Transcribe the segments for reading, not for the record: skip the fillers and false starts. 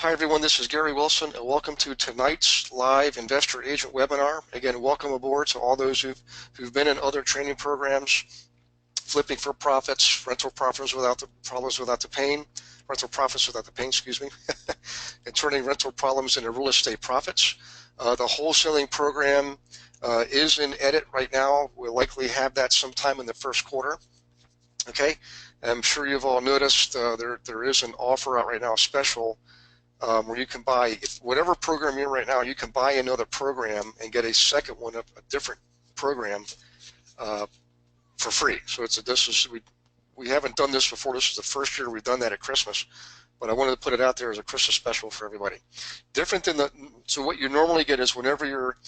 Hi everyone, this is Gary Wilson and welcome to tonight's live investor agent webinar. Again, welcome aboard to all those who've been in other training programs, flipping for profits, rental profits without the problems without the pain, rental profits without the pain, excuse me, and turning rental problems into real estate profits. The wholesaling program is in edit right now. We'll likely have that sometime in the first quarter. Okay, I'm sure you've all noticed there is an offer out right now, special, where you can buy, whatever program you're in right now, you can buy another program and get a second one, a different program, for free. So we haven't done this before. This is the first year we've done that at Christmas, but I wanted to put it out there as a Christmas special for everybody. Different than so what you normally get is whenever you're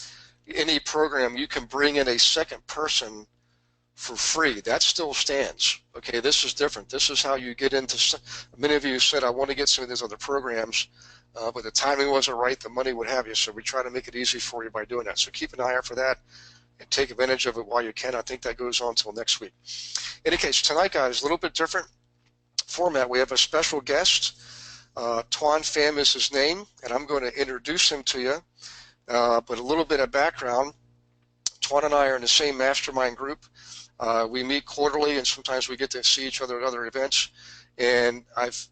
in a program, you can bring in a second person for free. That still stands. Okay, this is different. This is how you get into, many of you said, I want to get some of these other programs, but the timing wasn't right, the money would have you, so we try to make it easy for you by doing that. So keep an eye out for that and take advantage of it while you can. I think that goes on until next week. In any case, tonight, guys, a little bit different format. We have a special guest. Tuan Pham is his name, and I'm going to introduce him to you, but a little bit of background. Tuan and I are in the same mastermind group. We meet quarterly, and sometimes we get to see each other at other events. And I've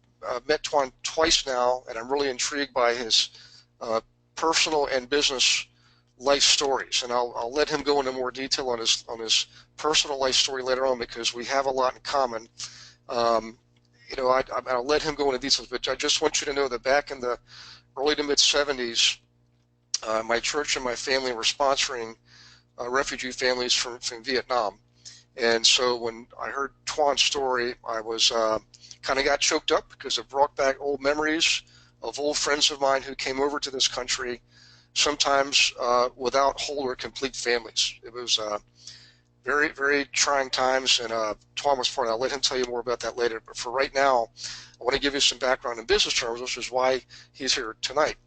met Tuan twice now, and I'm really intrigued by his personal and business life stories. And I'll let him go into more detail on his personal life story later on, because we have a lot in common. You know, I'll let him go into details, but I just want you to know that back in the early to mid 70s, my church and my family were sponsoring refugee families from Vietnam. And so when I heard Tuan's story, I was kind of got choked up, because it brought back old memories of old friends of mine who came over to this country, sometimes without whole or complete families. It was very, very trying times, and Tuan was part of it. I'll let him tell you more about that later. But for right now, I want to give you some background in business terms, which is why he's here tonight.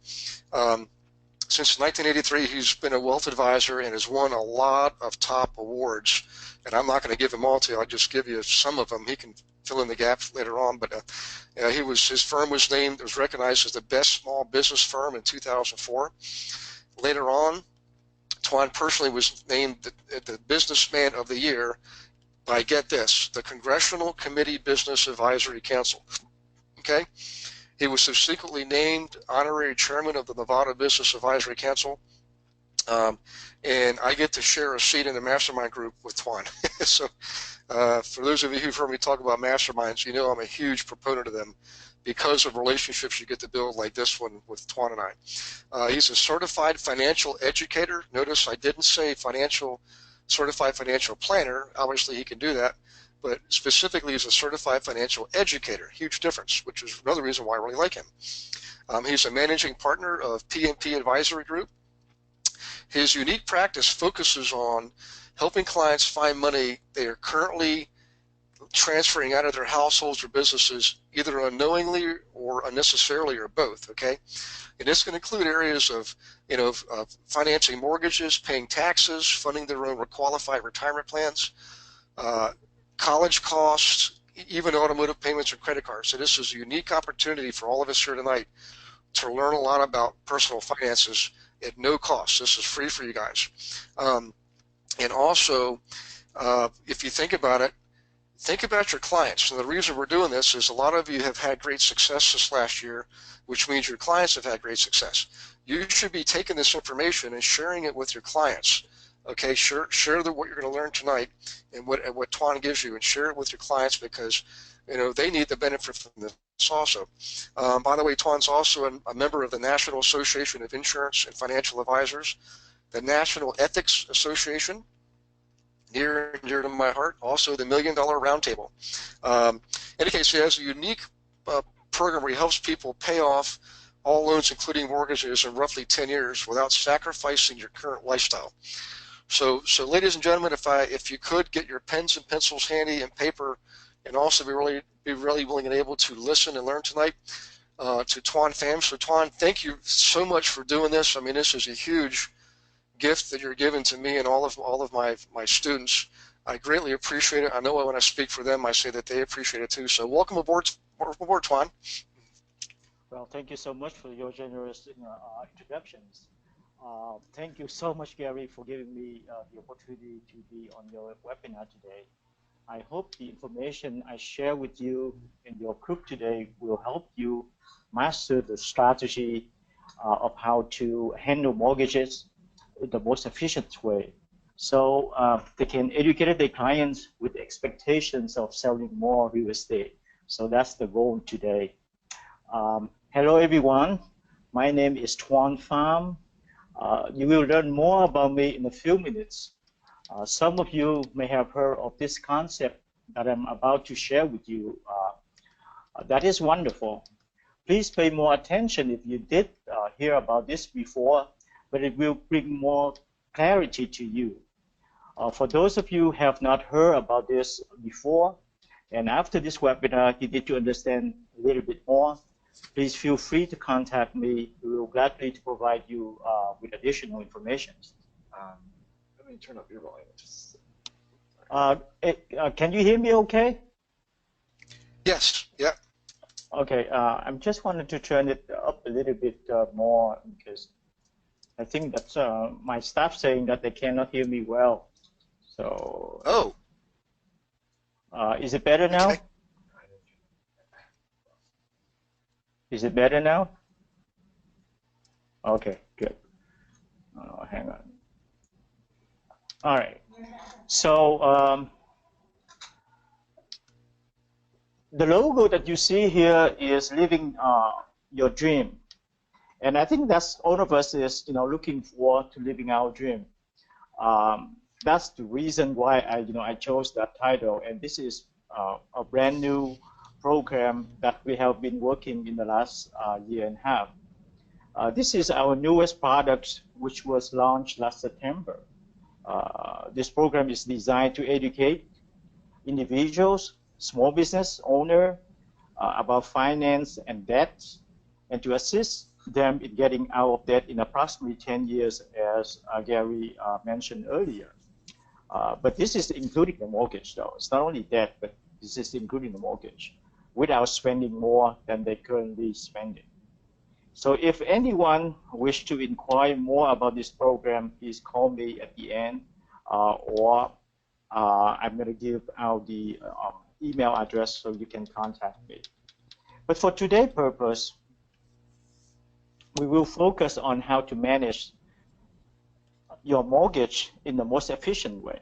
Since 1983, he's been a wealth advisor and has won a lot of top awards. And I'm not going to give them all to you. I'll just give you some of them. He can fill in the gaps later on. But his firm was recognized as the best small business firm in 2004. Later on, Tuan personally was named the Businessman of the Year by, get this, the Congressional Committee Business Advisory Council. Okay? He was subsequently named honorary chairman of the Nevada Business Advisory Council, and I get to share a seat in the mastermind group with Tuan. So for those of you who've heard me talk about masterminds, you know I'm a huge proponent of them because of relationships you get to build like this one with Tuan and I. He's a certified financial educator. Notice I didn't say certified financial planner. Obviously he can do that. But specifically he's a certified financial educator. Huge difference, which is another reason why I really like him. He's a managing partner of P&P Advisory Group. His unique practice focuses on helping clients find money they are currently transferring out of their households or businesses, either unknowingly or unnecessarily, or both. Okay, and this can include areas of financing mortgages, paying taxes, funding their own qualified retirement plans, college costs, even automotive payments or credit cards. So this is a unique opportunity for all of us here tonight to learn a lot about personal finances at no cost. This is free for you guys. And also, if you think about it, think about your clients. And the reason we're doing this is a lot of you have had great success this last year, which means your clients have had great success. You should be taking this information and sharing it with your clients. Okay, share what you're going to learn tonight and what Tuan gives you, and share it with your clients, because they need the benefit from this also. By the way, Tuan's also a member of the National Association of Insurance and Financial Advisors, the National Ethics Association, near and dear to my heart, also the $1 Million Roundtable. In any case, he has a unique program where he helps people pay off all loans, including mortgages, in roughly 10 years without sacrificing your current lifestyle. So ladies and gentlemen, if you could get your pens and pencils handy and paper, and also be really willing and able to listen and learn tonight, to Tuan Pham. So Tuan, thank you so much for doing this. I mean, this is a huge gift that you're giving to me and all of my students. I greatly appreciate it. I know when I speak for them, I say that they appreciate it too. So welcome aboard, Tuan. Well, thank you so much for your generous introductions. Thank you so much, Gary, for giving me the opportunity to be on your webinar today. I hope the information I share with you in your group today will help you master the strategy of how to handle mortgages in the most efficient way. So they can educate their clients with the expectations of selling more real estate. So that's the goal today. Hello, everyone. My name is Tuan Pham. You will learn more about me in a few minutes. Some of you may have heard of this concept that I'm about to share with you. That is wonderful. Please pay more attention if you did hear about this before, but it will bring more clarity to you. For those of you who have not heard about this before, and after this webinar, you need to understand a little bit more, please feel free to contact me. We will gladly to provide you with additional information. Let me turn up your volume. Can you hear me okay? Yes, yeah. Okay, I just wanted to turn it up a little bit more because I think that's my staff saying that they cannot hear me well. So, Oh, is it better now? okay. Is it better now? Okay, good. Hang on. All right. So the logo that you see here is living your dream, and I think that's all of us is looking forward to living our dream. That's the reason why I chose that title, and this is a brand new program that we have been working in the last year and a half. This is our newest product, which was launched last September. This program is designed to educate individuals, small business owner about finance and debt, and to assist them in getting out of debt in approximately 10 years, as Gary mentioned earlier. But this is including the mortgage, though. It's not only debt, but this is including the mortgage, without spending more than they're currently spending. So if anyone wish to inquire more about this program, please call me at the end, or I'm going to give out the email address so you can contact me. But for today's purpose, we will focus on how to manage your mortgage in the most efficient way.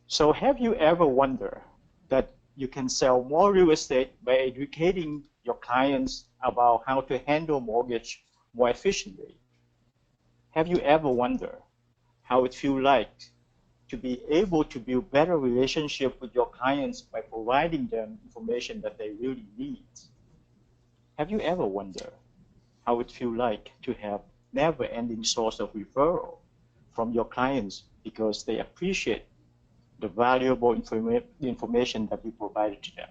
So have you ever wondered that you can sell more real estate by educating your clients about how to handle mortgage more efficiently? Have you ever wondered how it feels like to be able to build better relationship with your clients by providing them information that they really need? Have you ever wondered how it feels like to have never-ending source of referral from your clients because they appreciate the valuable information that you provided to them?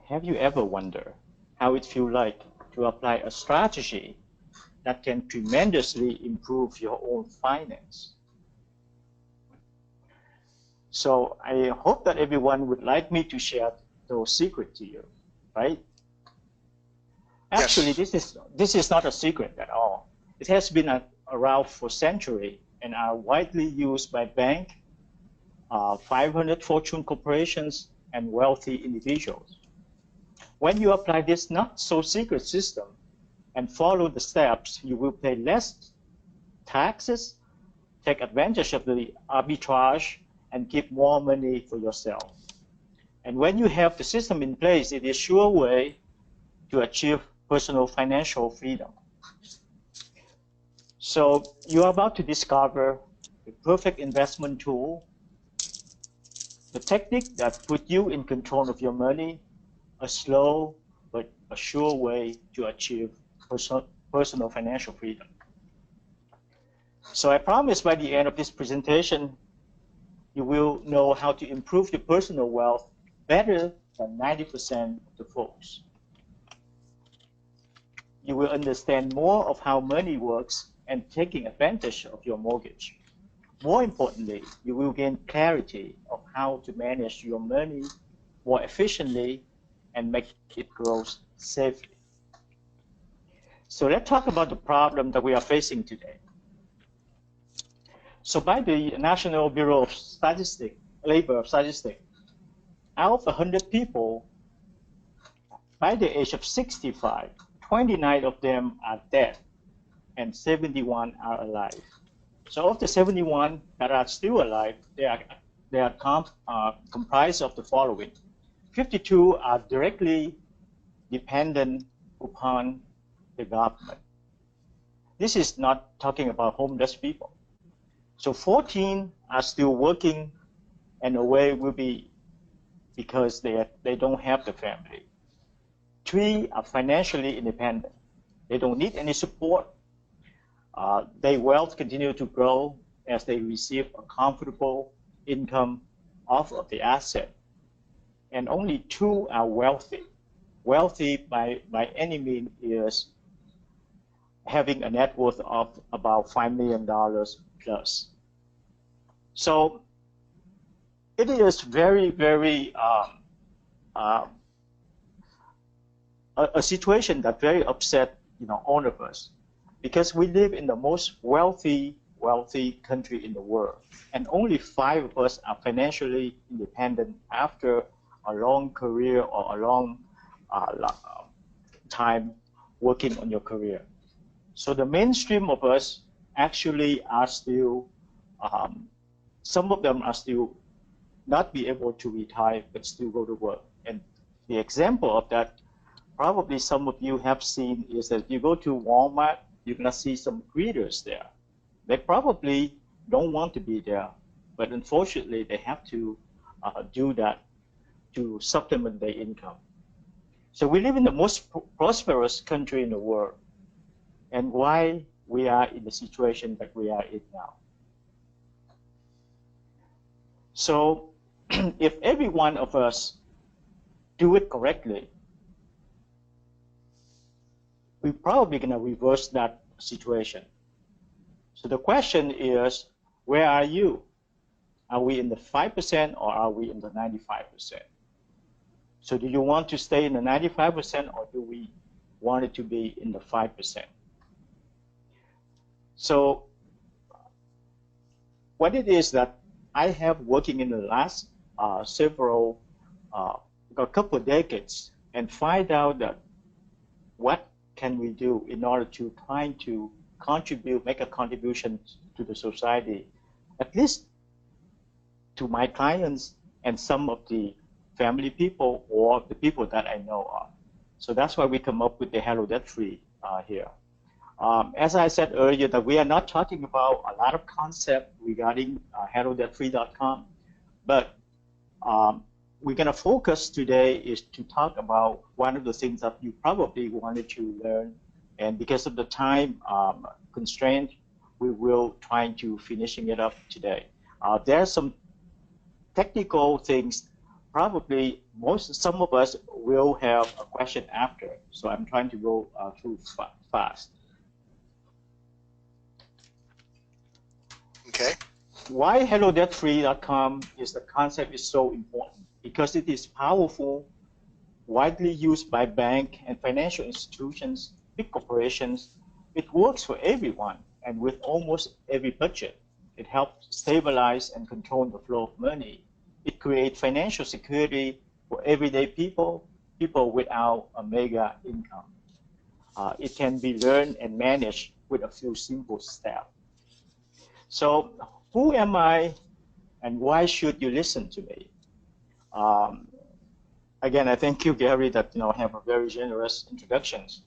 Have you ever wondered how it feels like to apply a strategy that can tremendously improve your own finance? So I hope that everyone would like me to share those secrets to you, right? Actually, Yes. this is not a secret at all. It has been around for centuries and are widely used by banks, 500 Fortune corporations, and wealthy individuals. When you apply this not-so-secret system and follow the steps, you will pay less taxes, take advantage of the arbitrage, and keep more money for yourself. And when you have the system in place, it is a sure way to achieve personal financial freedom. So you're about to discover the perfect investment tool, the technique that puts you in control of your money, a slow but a sure way to achieve personal financial freedom. So I promise by the end of this presentation, you will know how to improve your personal wealth better than 90% of the folks. You will understand more of how money works and taking advantage of your mortgage. More importantly, you will gain clarity of how to manage your money more efficiently and make it grow safely. So let's talk about the problem that we are facing today. So by the National Bureau of Statistics, Labor Statistics, out of 100 people by the age of 65, 29 of them are dead and 71 are alive. So of the 71 that are still alive, they are comprised of the following. 52 are directly dependent upon the government. This is not talking about homeless people. So 14 are still working, and away will be because they don't have the family. 3 are financially independent. They don't need any support. Their wealth continue to grow as they receive a comfortable income off of the asset. And only 2 are wealthy. Wealthy by any means is having a net worth of about $5 million plus. So it is very, very a situation that very upset all of us, because we live in the most wealthy country in the world, and only 5 of us are financially independent after a long career or a long time working on your career. So the mainstream of us actually are still, some of them are still not be able to retire but still go to work. And the example of that, probably some of you have seen, is that you go to Walmart, you're gonna see some greeters there. They probably don't want to be there, but unfortunately they have to do that to supplement their income. So we live in the most prosperous country in the world, and why we are in the situation that we are in now. So if every one of us do it correctly, we're probably going to reverse that situation. So the question is, where are you? Are we in the 5% or are we in the 95%? So do you want to stay in the 95% or do we want it to be in the 5%? So what it is that I have working in the last a couple of decades, and find out that what can we do in order to try to contribute, make a contribution to the society, at least to my clients and some of the family people or the people that I know of. So that's why we come up with the Hello Debt Free here. As I said earlier, that we are not talking about a lot of concept regarding hellodebtfree.com, but we're going to focus today is to talk about one of the things that you probably wanted to learn, and because of the time constraint, we will try to finishing it up today. There are some technical things. Probably some of us will have a question after, so I'm trying to go through fast. Okay. Why hellodebtfree.com is the concept is so important? Because it is powerful, widely used by bank and financial institutions, big corporations. It works for everyone and with almost every budget. It helps stabilize and control the flow of money. It creates financial security for everyday people, people without a mega income. It can be learned and managed with a few simple steps. So who am I and why should you listen to me? Again, I thank you, Gary, that have a very generous introductions.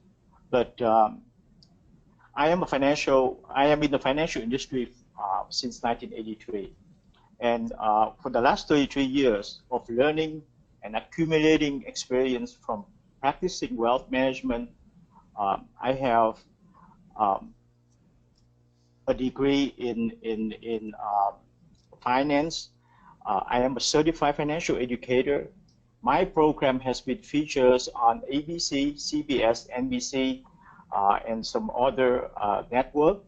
But I am in the financial industry since 1983. And for the last 33 years of learning and accumulating experience from practicing wealth management, I have a degree in finance. I am a certified financial educator. My program has been featured on ABC, CBS, NBC, and some other network.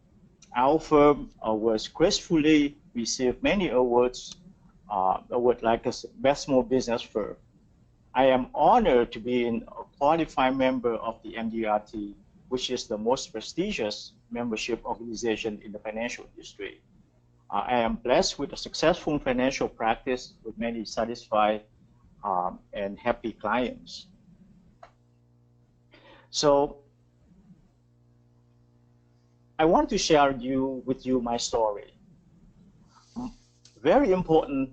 Our firm was gracefully received many awards, like a best small business firm. I am honored to be a qualified member of the GIA, which is the most prestigious membership organization in the financial industry. I am blessed with a successful financial practice with many satisfied and happy clients. So I want to share with you my story. Very important,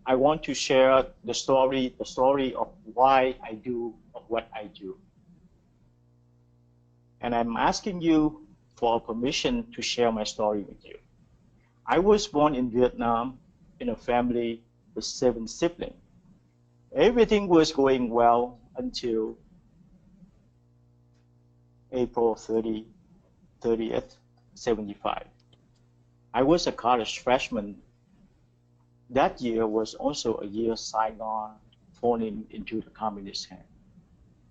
I want to share the story of why I do what I do. And I'm asking you for permission to share my story with you. I was born in Vietnam in a family with 7 siblings. Everything was going well until April 30th, 75. I was a college freshman. That year was also a year Saigon falling into the communist hand.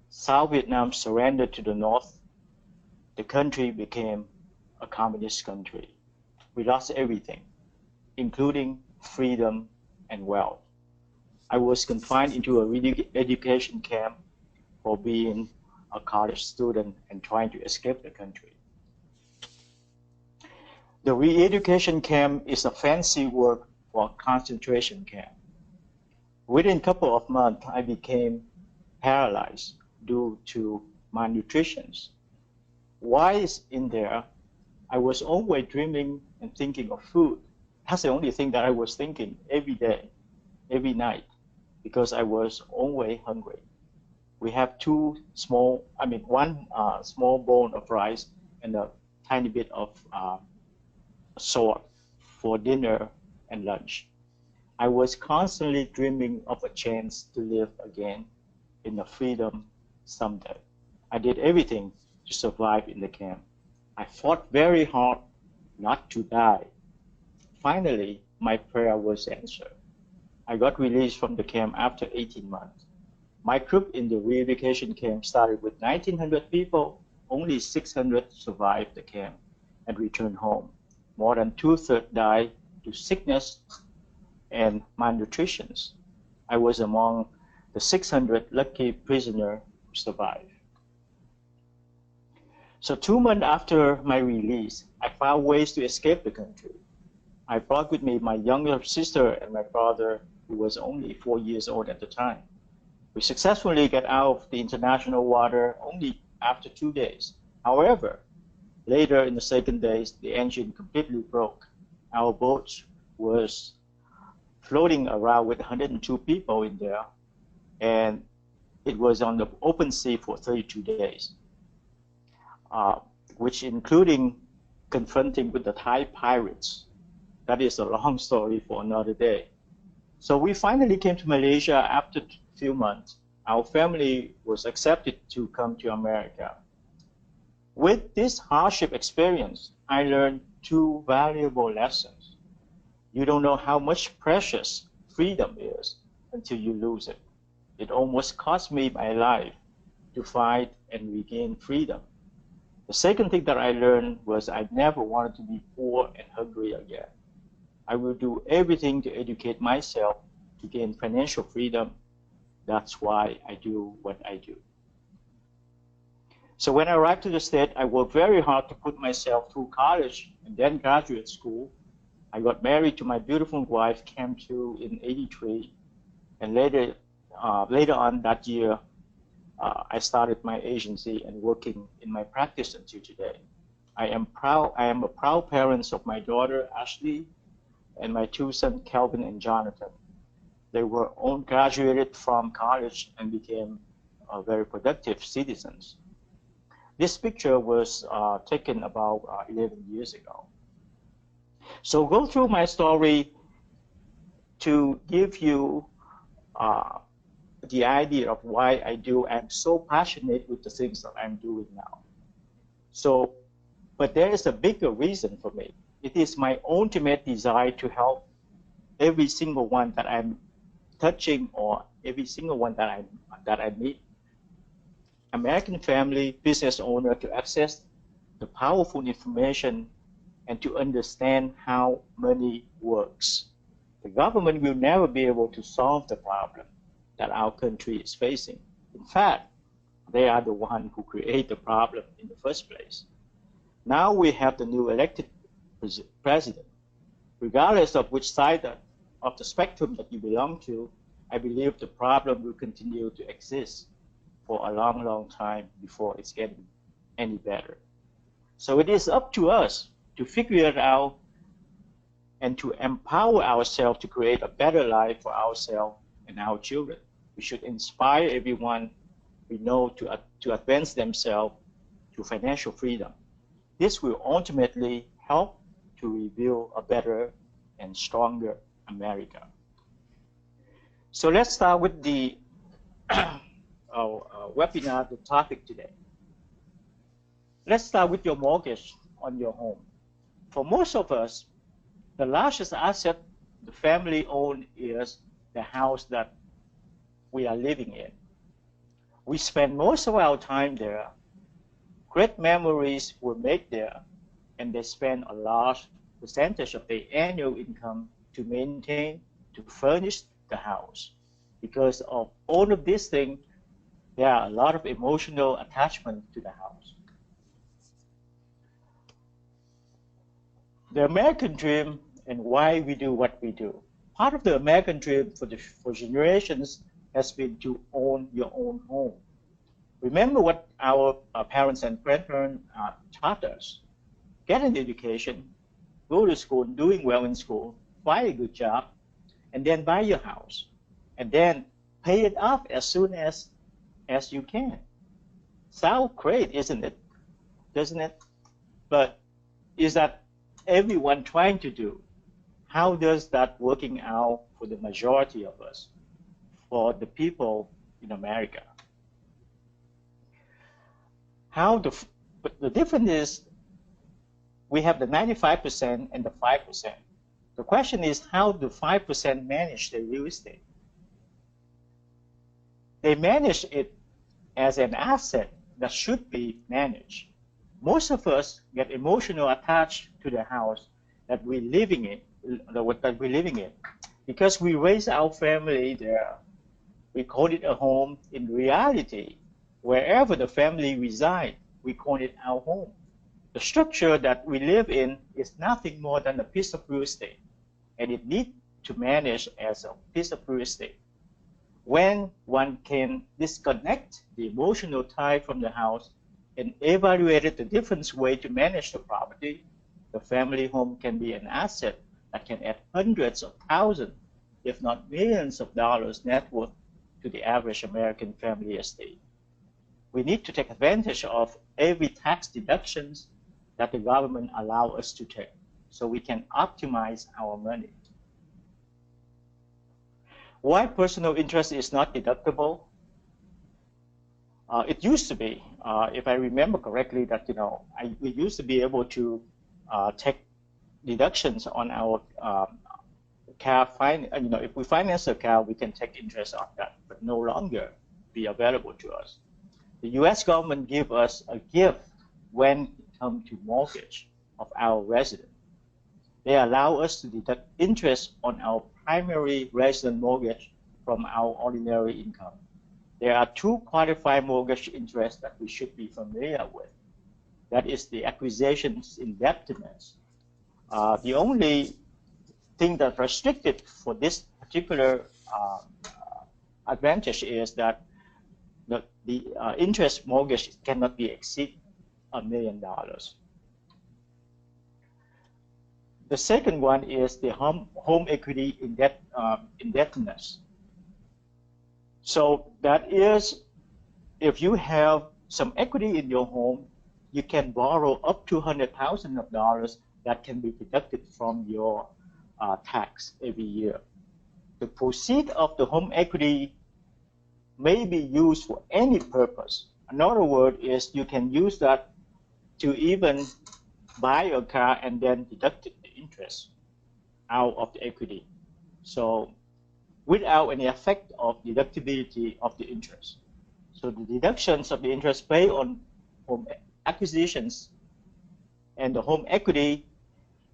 South Vietnam surrendered to the North. The country became a communist country. We lost everything, including freedom and wealth. I was confined into a re-education camp for being a college student and trying to escape the country. The re-education camp is a fancy word for concentration camp. Within a couple of months, I became paralyzed due to malnutrition. While in there, I was always dreaming and thinking of food. That's the only thing that I was thinking every day, every night, because I was always hungry. We have one small bowl of rice and a tiny bit of salt for dinner and lunch. I was constantly dreaming of a chance to live again in the freedom someday. I did everything to survive in the camp. I fought very hard not to die. Finally, my prayer was answered. I got released from the camp after 18 months. My group in the re-education camp started with 1,900 people. Only 600 survived the camp and returned home. More than 2/3 died to sickness and malnutrition. I was among the 600 lucky prisoners who survived. So 2 months after my release, I found ways to escape the country. I brought with me my younger sister and my brother, who was only 4 years old at the time. We successfully got out of the international water only after 2 days. However, later in the second day, the engine completely broke. Our boat was floating around with 102 people in there, and it was on the open sea for 32 days, which including confronting with the Thai pirates. That is a long story for another day. So we finally came to Malaysia after a few months. Our family was accepted to come to America. With this hardship experience, I learned 2 valuable lessons. You don't know how much precious freedom is until you lose it. It almost cost me my life to fight and regain freedom. The second thing that I learned was I never wanted to be poor and hungry again. I will do everything to educate myself to gain financial freedom. That's why I do what I do. So when I arrived to the States, I worked very hard to put myself through college and then graduate school. I got married to my beautiful wife, came to in '83, and later on that year, I started my agency and working in my practice until today. I am a proud parent of my daughter, Ashley, and my 2 sons, Calvin and Jonathan. They were all graduated from college and became very productive citizens. This picture was taken about 11 years ago. So go through my story to give you the idea of why I do. I'm so passionate with the things that I'm doing now. So, but there is a bigger reason for me. It is my ultimate desire to help every single one that I'm touching or every single one that I meet. American family, business owner, to access the powerful information and to understand how money works. The government will never be able to solve the problem. that our country is facing. In fact, they are the one who create the problem in the first place. Now we have the new elected president. Regardless of which side of the spectrum that you belong to, I believe the problem will continue to exist for a long, long time before it's getting any better. So it is up to us to figure it out and to empower ourselves to create a better life for ourselves and our children. We should inspire everyone we know to advance themselves to financial freedom. This will ultimately help to rebuild a better and stronger America. So let's start with the webinar, the topic today. Let's start with your mortgage on your home. For most of us, the largest asset the family owns is the house that we are living in. We spend most of our time there. Great memories were made there, and they spend a large percentage of their annual income to maintain, to furnish the house. Because of all of these things, there are a lot of emotional attachment to the house. The American dream and why we do what we do. Part of the American dream for generations has been to own your own home. Remember what our parents and grandparents taught us. Get an education, go to school, doing well in school, find a good job, and then buy your house. And then pay it off as soon as you can. Sounds great, isn't it? Doesn't it? But is that everyone trying to do? How does that working out for the majority of us, for the people in America? The difference is we have the 95% and the 5%. The question is, how do 5% manage their real estate? They manage it as an asset that should be managed. Most of us get emotional attached to the house that we're living in, because we raise our family there. We call it a home. In reality, wherever the family resides, we call it our home. The structure that we live in is nothing more than a piece of real estate, and it needs to manage as a piece of real estate. When one can disconnect the emotional tie from the house and evaluate the different way to manage the property, the family home can be an asset that can add hundreds of thousands, if not millions of dollars net worth to the average American family estate. We need to take advantage of every tax deductions that the government allows us to take so we can optimize our money. Why personal interest is not deductible? It used to be, if I remember correctly, that we used to be able to take deductions on our car. If we finance a car, we can take interest on that, but no longer be available to us. The U.S. government gives us a gift when it comes to mortgage of our resident. They allow us to deduct interest on our primary resident mortgage from our ordinary income. There are two qualified mortgage interests that we should be familiar with. That is the acquisitions indebtedness. The only thing that restricted for this particular advantage is that the interest mortgage cannot be exceed $1 million. The second one is the home equity indebtedness. So that is, if you have some equity in your home, you can borrow up to $100,000 that can be deducted from your tax every year. The proceeds of the home equity may be used for any purpose. Another word is you can use that to even buy a car and then deduct the interest out of the equity. So without any effect of deductibility of the interest. So the deductions of the interest paid on home acquisitions and the home equity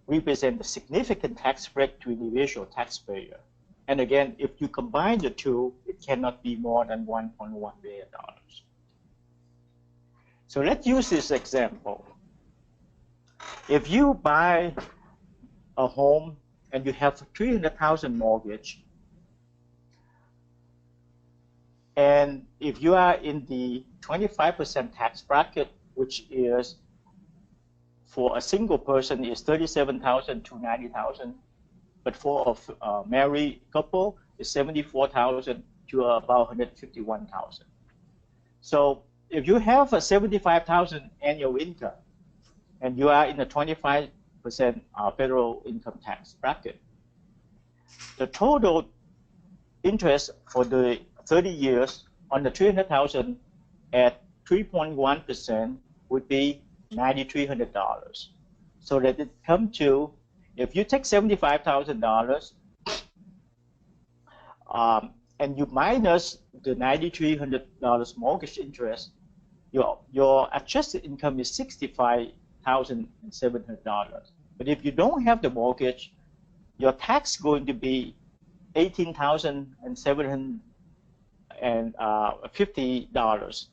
represent a significant tax break to individual taxpayer. And again, if you combine the two, it cannot be more than $1.1 billion. So let's use this example. If you buy a home and you have $300,000 mortgage, and if you are in the 25% tax bracket, which is for a single person is $37,000 to $90,000, but for a married couple is $74,000 to about $151,000. So if you have a $75,000 annual income and you are in the 25% federal income tax bracket, the total interest for the 30 years on the $300,000 at 3.1% would be $9,300. So that it comes to, if you take $75,000 and you minus the $9,300 mortgage interest, your adjusted income is $65,700. But if you don't have the mortgage, your tax is going to be $18,750.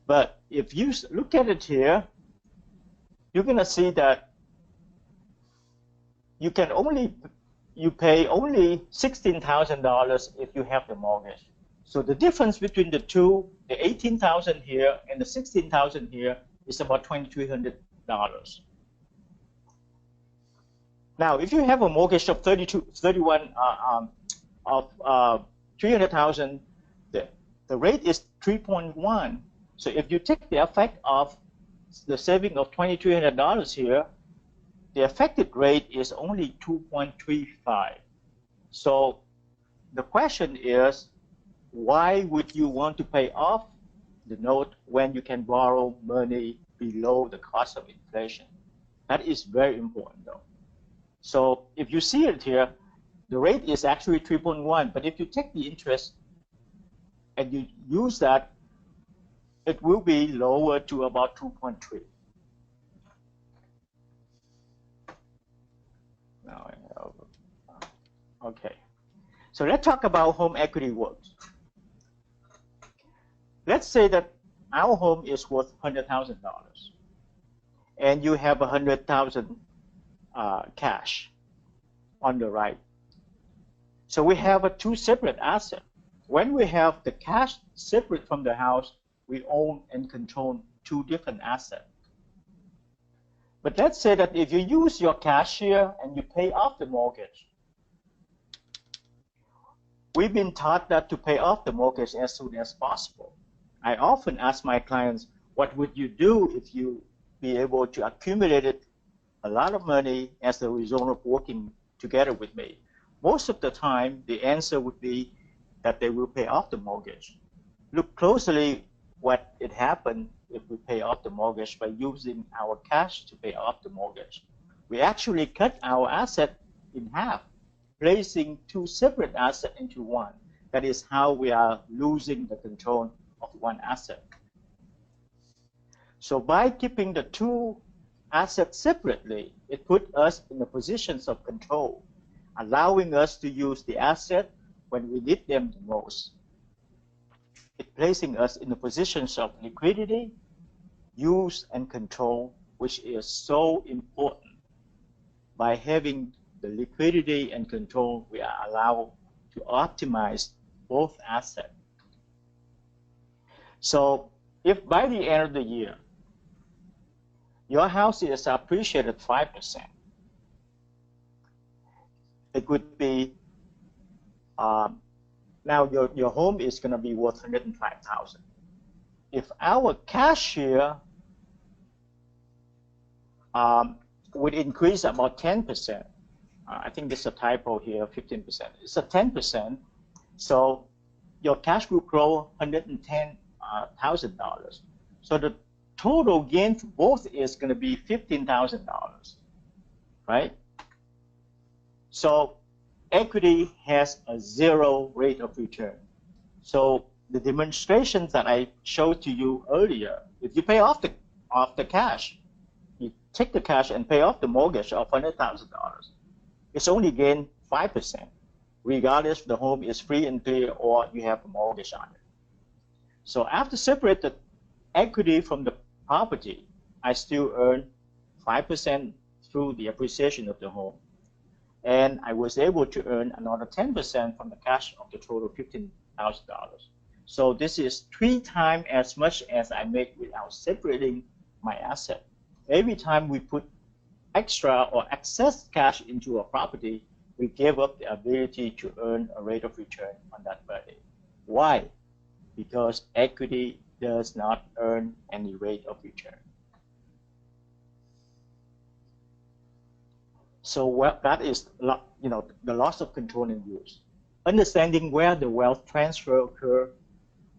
But if you look at it here, you're going to see that you pay only $16,000 if you have the mortgage. So the difference between the two, the $18,000 here and the $16,000 here, is about $2,300. Now, if you have a mortgage of $300,000, the rate is 3.1. So if you take the effect of the saving of $2,300 here, the effective rate is only 2.35. So the question is, why would you want to pay off the note when you can borrow money below the cost of inflation? That is very important, though. So if you see it here, the rate is actually 3.1, but if you take the interest and you use that, it will be lower to about 2.3. Okay, so let's talk about home equity works. Let's say that our home is worth $100,000 and you have $100,000 cash on the right. So we have two separate assets. When we have the cash separate from the house, we own and control two different assets. But let's say that if you use your cash here and you pay off the mortgage, we've been taught that to pay off the mortgage as soon as possible. I often ask my clients, what would you do if you be able to accumulate a lot of money as a result of working together with me? Most of the time, the answer would be that they will pay off the mortgage. Look closely what it happened if we pay off the mortgage by using our cash to pay off the mortgage. We actually cut our asset in half, placing two separate assets into one. That is how we are losing the control of one asset. So by keeping the two assets separately, it put us in a position of control, allowing us to use the asset when we need them the most. It placing us in a position of liquidity, use, and control, which is so important. By having the liquidity and control, we are allowed to optimize both assets. So if by the end of the year, your house is appreciated 5%, it would be, now your home is going to be worth $105,000. If our cash here would increase about 10%, I think there's a typo here, 15%. It's a 10%, so your cash will grow $110,000. So the total gain for both is going to be $15,000, right? So equity has a zero rate of return. So the demonstrations that I showed to you earlier, if you pay off the cash, you take the cash and pay off the mortgage of $100,000, it's only gain 5%. regardless if the home is free and clear or you have a mortgage on it. So after separate the equity from the property, I still earn 5% through the appreciation of the home. And I was able to earn another 10% from the cash of the total $15,000. So this is 3 times as much as I make without separating my asset. Every time we put extra or excess cash into a property, we give up the ability to earn a rate of return on that money. Why? Because equity does not earn any rate of return. So that is, the loss of control and use. Understanding where the wealth transfer occur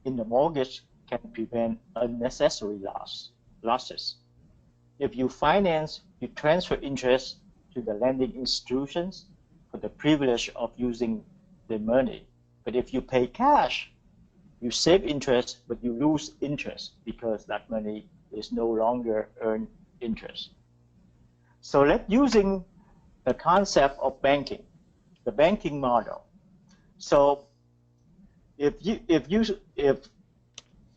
in the mortgage can prevent unnecessary losses. If you finance, you transfer interest to the lending institutions for the privilege of using the money. But if you pay cash, you save interest, but you lose interest because that money is no longer earned interest. So let's using the concept of banking, the banking model. So if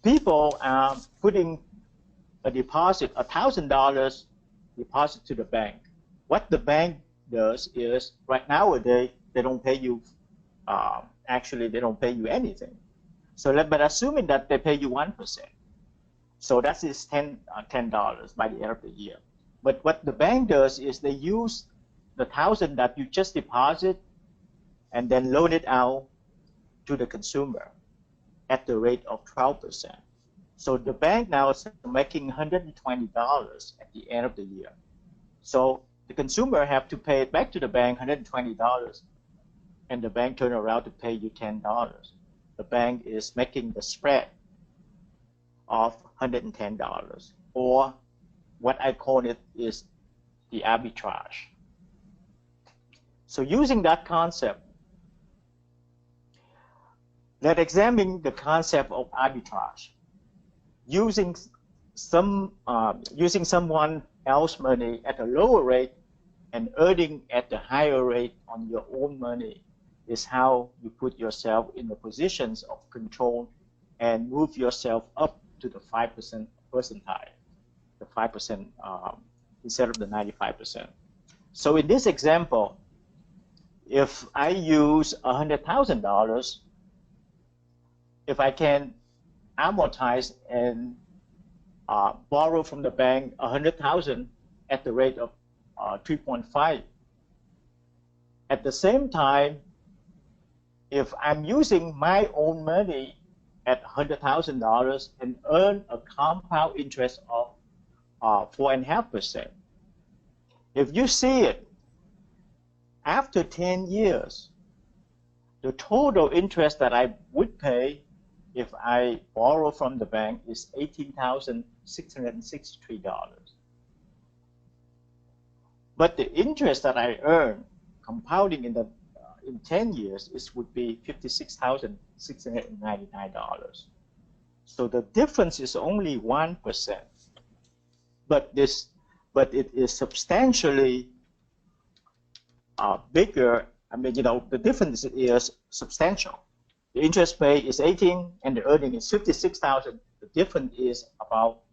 people are putting a deposit, $1,000 deposit to the bank, what the bank does is, right nowadays, they don't pay you, actually they don't pay you anything. So but assuming that they pay you 1%, so that is $10 by the end of the year. But what the bank does is they use the $1,000 that you just deposit and then loan it out to the consumer at the rate of 12%. So the bank now is making $120 at the end of the year. So the consumer have to pay it back to the bank $120, and the bank turn around to pay you $10. The bank is making the spread of $110, or what I call it is the arbitrage. So using that concept, let's examine the concept of arbitrage. Using someone else's money at a lower rate and earning at the higher rate on your own money is how you put yourself in the positions of control and move yourself up to the 5% percentile, the 5% instead of the 95%. So in this example, if I use $100,000, if I can amortize and borrow from the bank $100,000 at the rate of 3.5. At the same time, if I'm using my own money at $100,000 and earn a compound interest of 4.5%, if you see it, after 10 years, the total interest that I would pay if I borrow from the bank is $18,663. But the interest that I earn compounding in 10 years would be $56,699. So the difference is only 1%. But it is substantially bigger. I mean, the difference is substantial. The interest paid is 18 and the earning is 56,000. The difference is about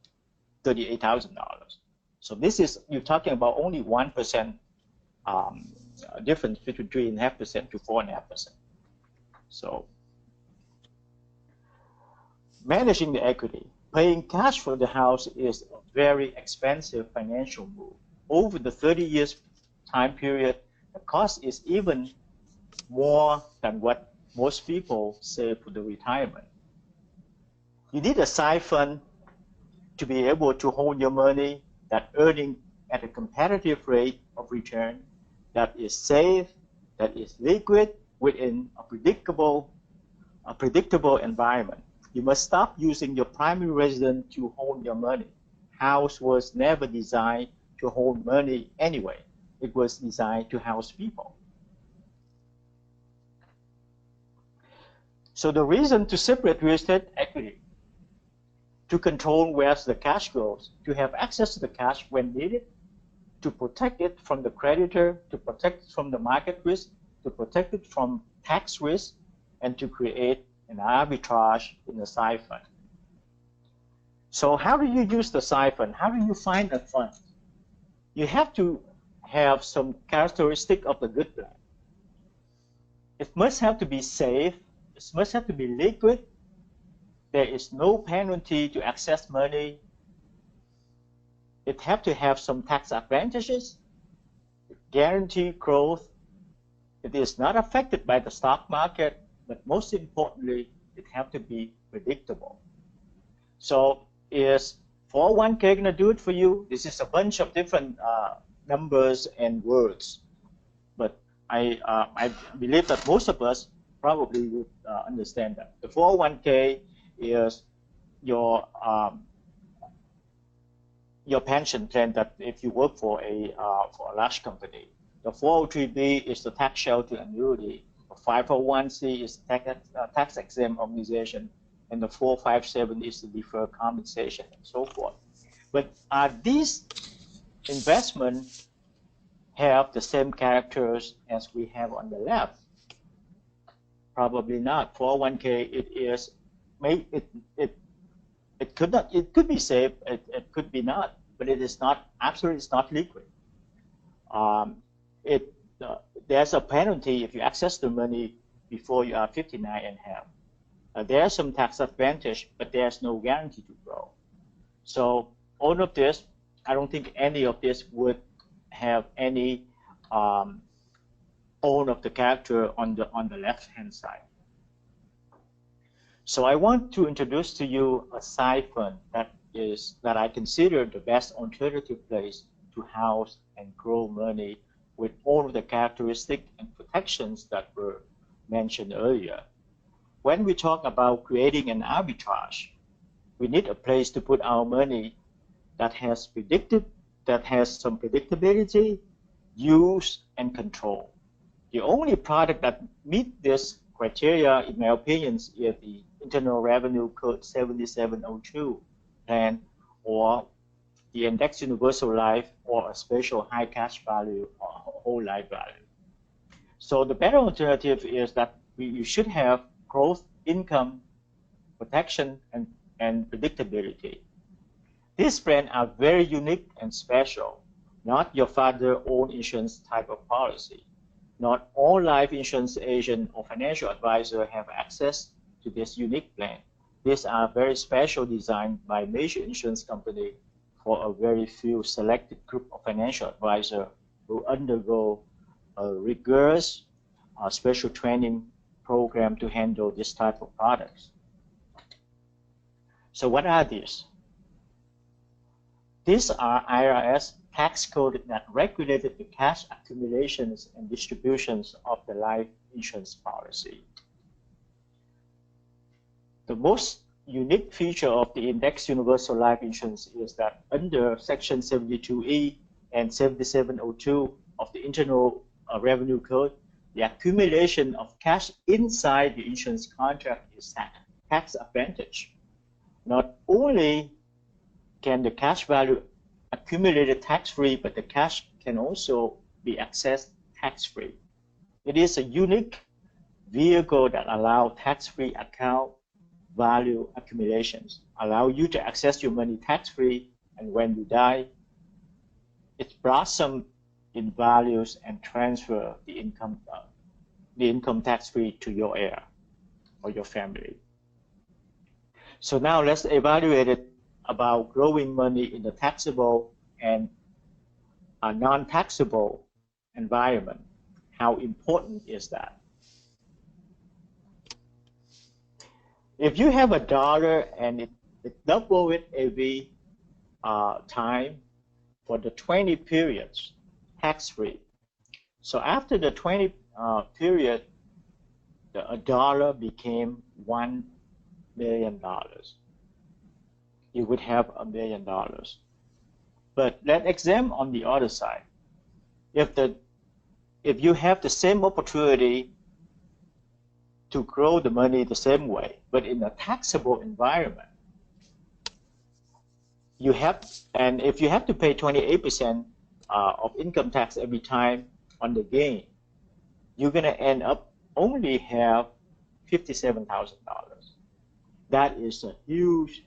$38,000. So this is, you're talking about only 1% difference between 3.5% to 4.5%. So managing the equity, paying cash for the house is a very expensive financial move. Over the 30 years time period, the cost is even more than what most people save for the retirement. You need a side fund to be able to hold your money that earning at a competitive rate of return that is safe, that is liquid within a predictable environment. You must stop using your primary residence to hold your money. House was never designed to hold money anyway. It was designed to house people. So the reason to separate real estate equity, to control where the cash goes, to have access to the cash when needed, to protect it from the creditor, to protect it from the market risk, to protect it from tax risk and to create an arbitrage in the side fund. So how do you use the side fund? How do you find a fund? You have to have some characteristic of the good plan. It must have to be safe. It must have to be liquid. There is no penalty to access money. It has to have some tax advantages, guarantee growth. It is not affected by the stock market, but most importantly, it has to be predictable. So is 401k going to do it for you? This is a bunch of different numbers and words, but I believe that most of us probably would understand that. The 401k is your pension plan that if you work for a large company. The 403b is the tax shelter annuity. The 501c is tax exempt organization, and the 457 is the deferred compensation and so forth. But are these investments have the same characters as we have on the left? Probably not. 401k, it could be safe, it could be not, but it is not, absolutely it's not liquid. There's a penalty if you access the money before you are 59 and a half. There's some tax advantage, but there's no guarantee to grow. So all of this, I don't think any of this would have any all of the character on the left-hand side. So I want to introduce to you a side fund that I consider the best alternative place to house and grow money with all of the characteristics and protections that were mentioned earlier. When we talk about creating an arbitrage, we need a place to put our money that has some predictability, use, and control. The only product that meets this criteria, in my opinion, is the Internal Revenue Code 7702 plan, or the Index Universal Life, or a special high cash value or whole life value. So the better alternative is that you should have growth, income, protection, and predictability. These plans are very unique and special, not your father-owned insurance type of policy. Not all life insurance agent or financial advisor have access to this unique plan. These are very special designed by major insurance company for a very few selected group of financial advisors who undergo a rigorous special training program to handle this type of products. So what are these? These are IRS tax code that regulated the cash accumulations and distributions of the life insurance policy. The most unique feature of the Index Universal Life Insurance is that under Section 72E and 7702 of the Internal Revenue Code, the accumulation of cash inside the insurance contract is tax advantage. Not only can the cash value accumulated tax-free, but the cash can also be accessed tax-free. It is a unique vehicle that allows tax-free account value accumulations, allow you to access your money tax-free, and when you die, it blossoms in values and transfer the income tax-free to your heir or your family. So now let's evaluate it about growing money in the taxable and a non-taxable environment. How important is that? If you have $1 and it double it every time for the 20 periods, tax-free. So after the 20 period, a dollar became $1 million. You would have $1 million. But let's examine on the other side. If you have the same opportunity to grow the money the same way, but in a taxable environment, and if you have to pay 28% of income tax every time on the gain, you're going to end up only have $57,000. That is a huge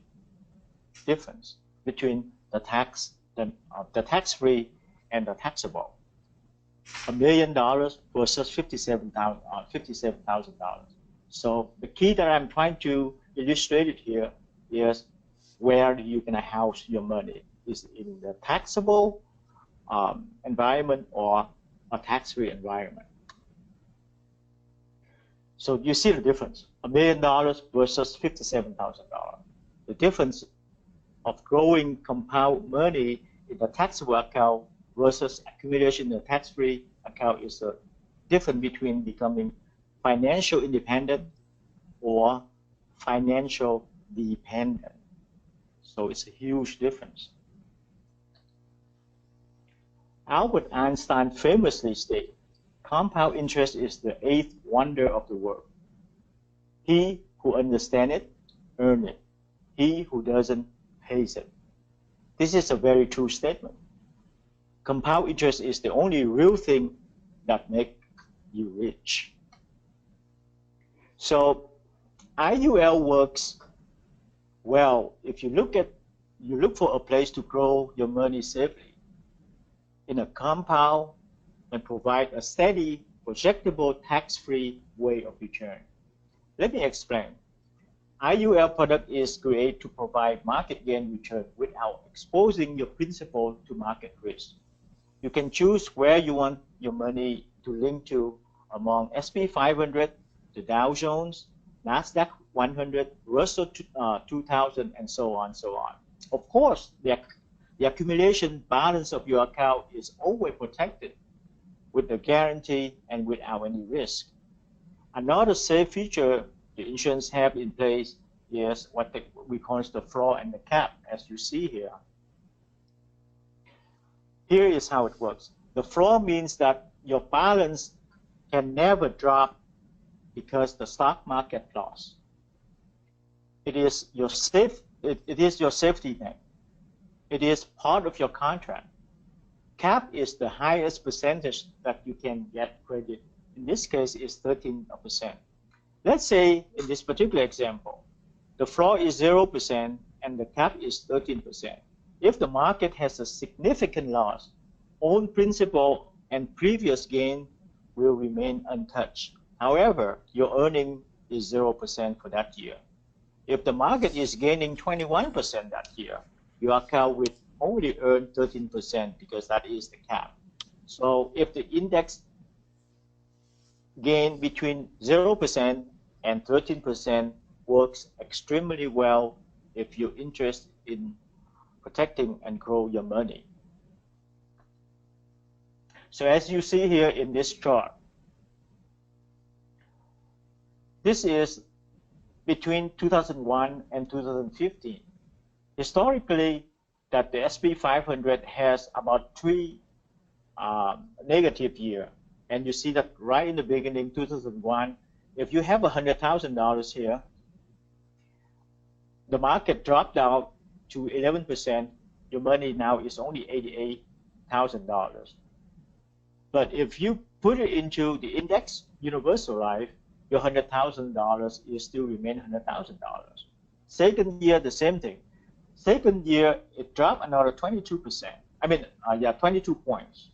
difference between the tax-free and the taxable. $1 million versus $57,000. So the key that I'm trying to illustrate it here is where you can house your money. Is it in the taxable environment or a tax-free environment? So you see the difference, $1 million versus $57,000. The difference of growing compound money in the taxable account versus accumulation in the tax-free account is the difference between becoming financial independent or financial dependent. So it's a huge difference. Albert Einstein famously stated, compound interest is the eighth wonder of the world. He who understands it, earns it. He who doesn't, pays it. This is a very true statement. Compound interest is the only real thing that makes you rich. So IUL works well if you look for a place to grow your money safely in a compound and provide a steady, projectable, tax-free way of return. Let me explain. IUL product is created to provide market gain return without exposing your principal to market risk. You can choose where you want your money to link to among S&P 500, the Dow Jones, NASDAQ 100, Russell 2000, and so on, so on. Of course, the accumulation balance of your account is always protected with the guarantee and without any risk. Another safe feature the insurance have in place is what we call the floor and the cap, as you see here. Here is how it works. The floor means that your balance can never drop because the stock market loss. It is your safety net. It is part of your contract. Cap is the highest percentage that you can get credit. In this case, it's 13%. Let's say in this particular example, the floor is 0% and the cap is 13%. If the market has a significant loss, own principal and previous gain will remain untouched. However, your earning is 0% for that year. If the market is gaining 21% that year, your account will only earn 13% because that is the cap. So if the index gain between 0% and 13% works extremely well if you're interested in protecting and grow your money. So as you see here in this chart, this is between 2001 and 2015. Historically, that the S&P 500 has about 3 negative years. And you see that right in the beginning, 2001, if you have $100,000 here, the market dropped down to 11%. Your money now is only $88,000. But if you put it into the index universal life, your $100,000 is still remain $100,000. Second year, the same thing. Second year, it dropped another 22%. 22 points.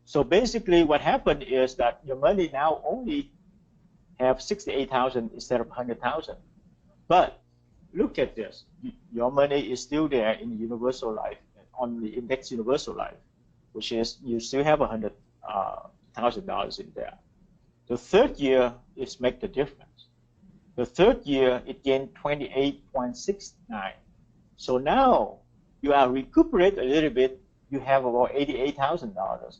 So basically, what happened is that your money now only have 68,000 instead of 100,000. But look at this. Your money is still there in the universal life, on the index universal life, which is you still have $100,000 in there. The third year is make the difference. The third year, it gained 28.69. So now you are recuperate a little bit. You have about $88,000,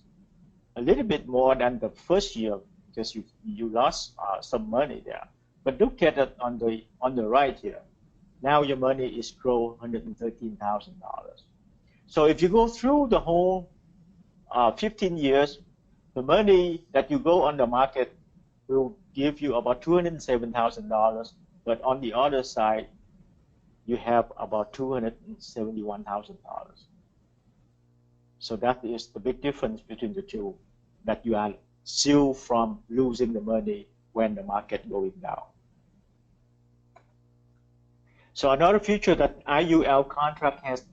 a little bit more than the first year because you lost some money there. But look at it on the right here. Now your money is grow $113,000. So if you go through the whole 15 years, the money that you go on the market will give you about $207,000, but on the other side, you have about $271,000. So that is the big difference between the two, that you are still from losing the money when the market going down. So another feature that IUL contract has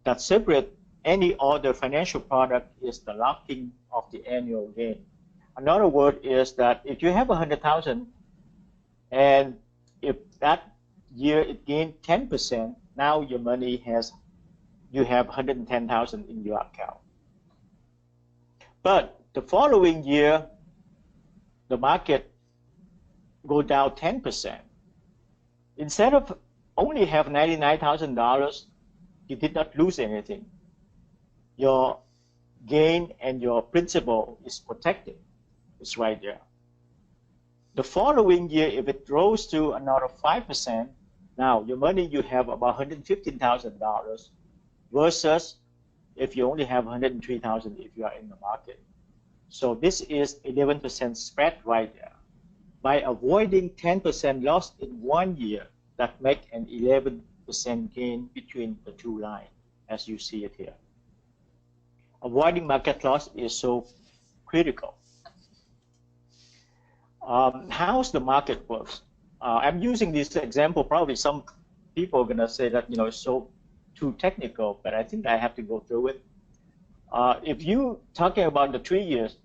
that separate any other financial product is the locking of the annual gain. Another word is that if you have 100,000 and if that year it gained 10%, now your money you have 110,000 in your account. But the following year, the market go down 10%. Instead of only have $99,000, you did not lose anything. Your gain and your principal is protected. It's right there. The following year, if it rose to another 5%, now your money you have about $115,000 versus if you only have 103,000 if you are in the market. So this is 11% spread right there. By avoiding 10% loss in 1 year, that make an 11% gain between the two lines, as you see it here. Avoiding market loss is so critical. How's the market works? I'm using this example. Probably some people are gonna say that it's so too technical, but I think I have to go through it. If you talking about the 3 years,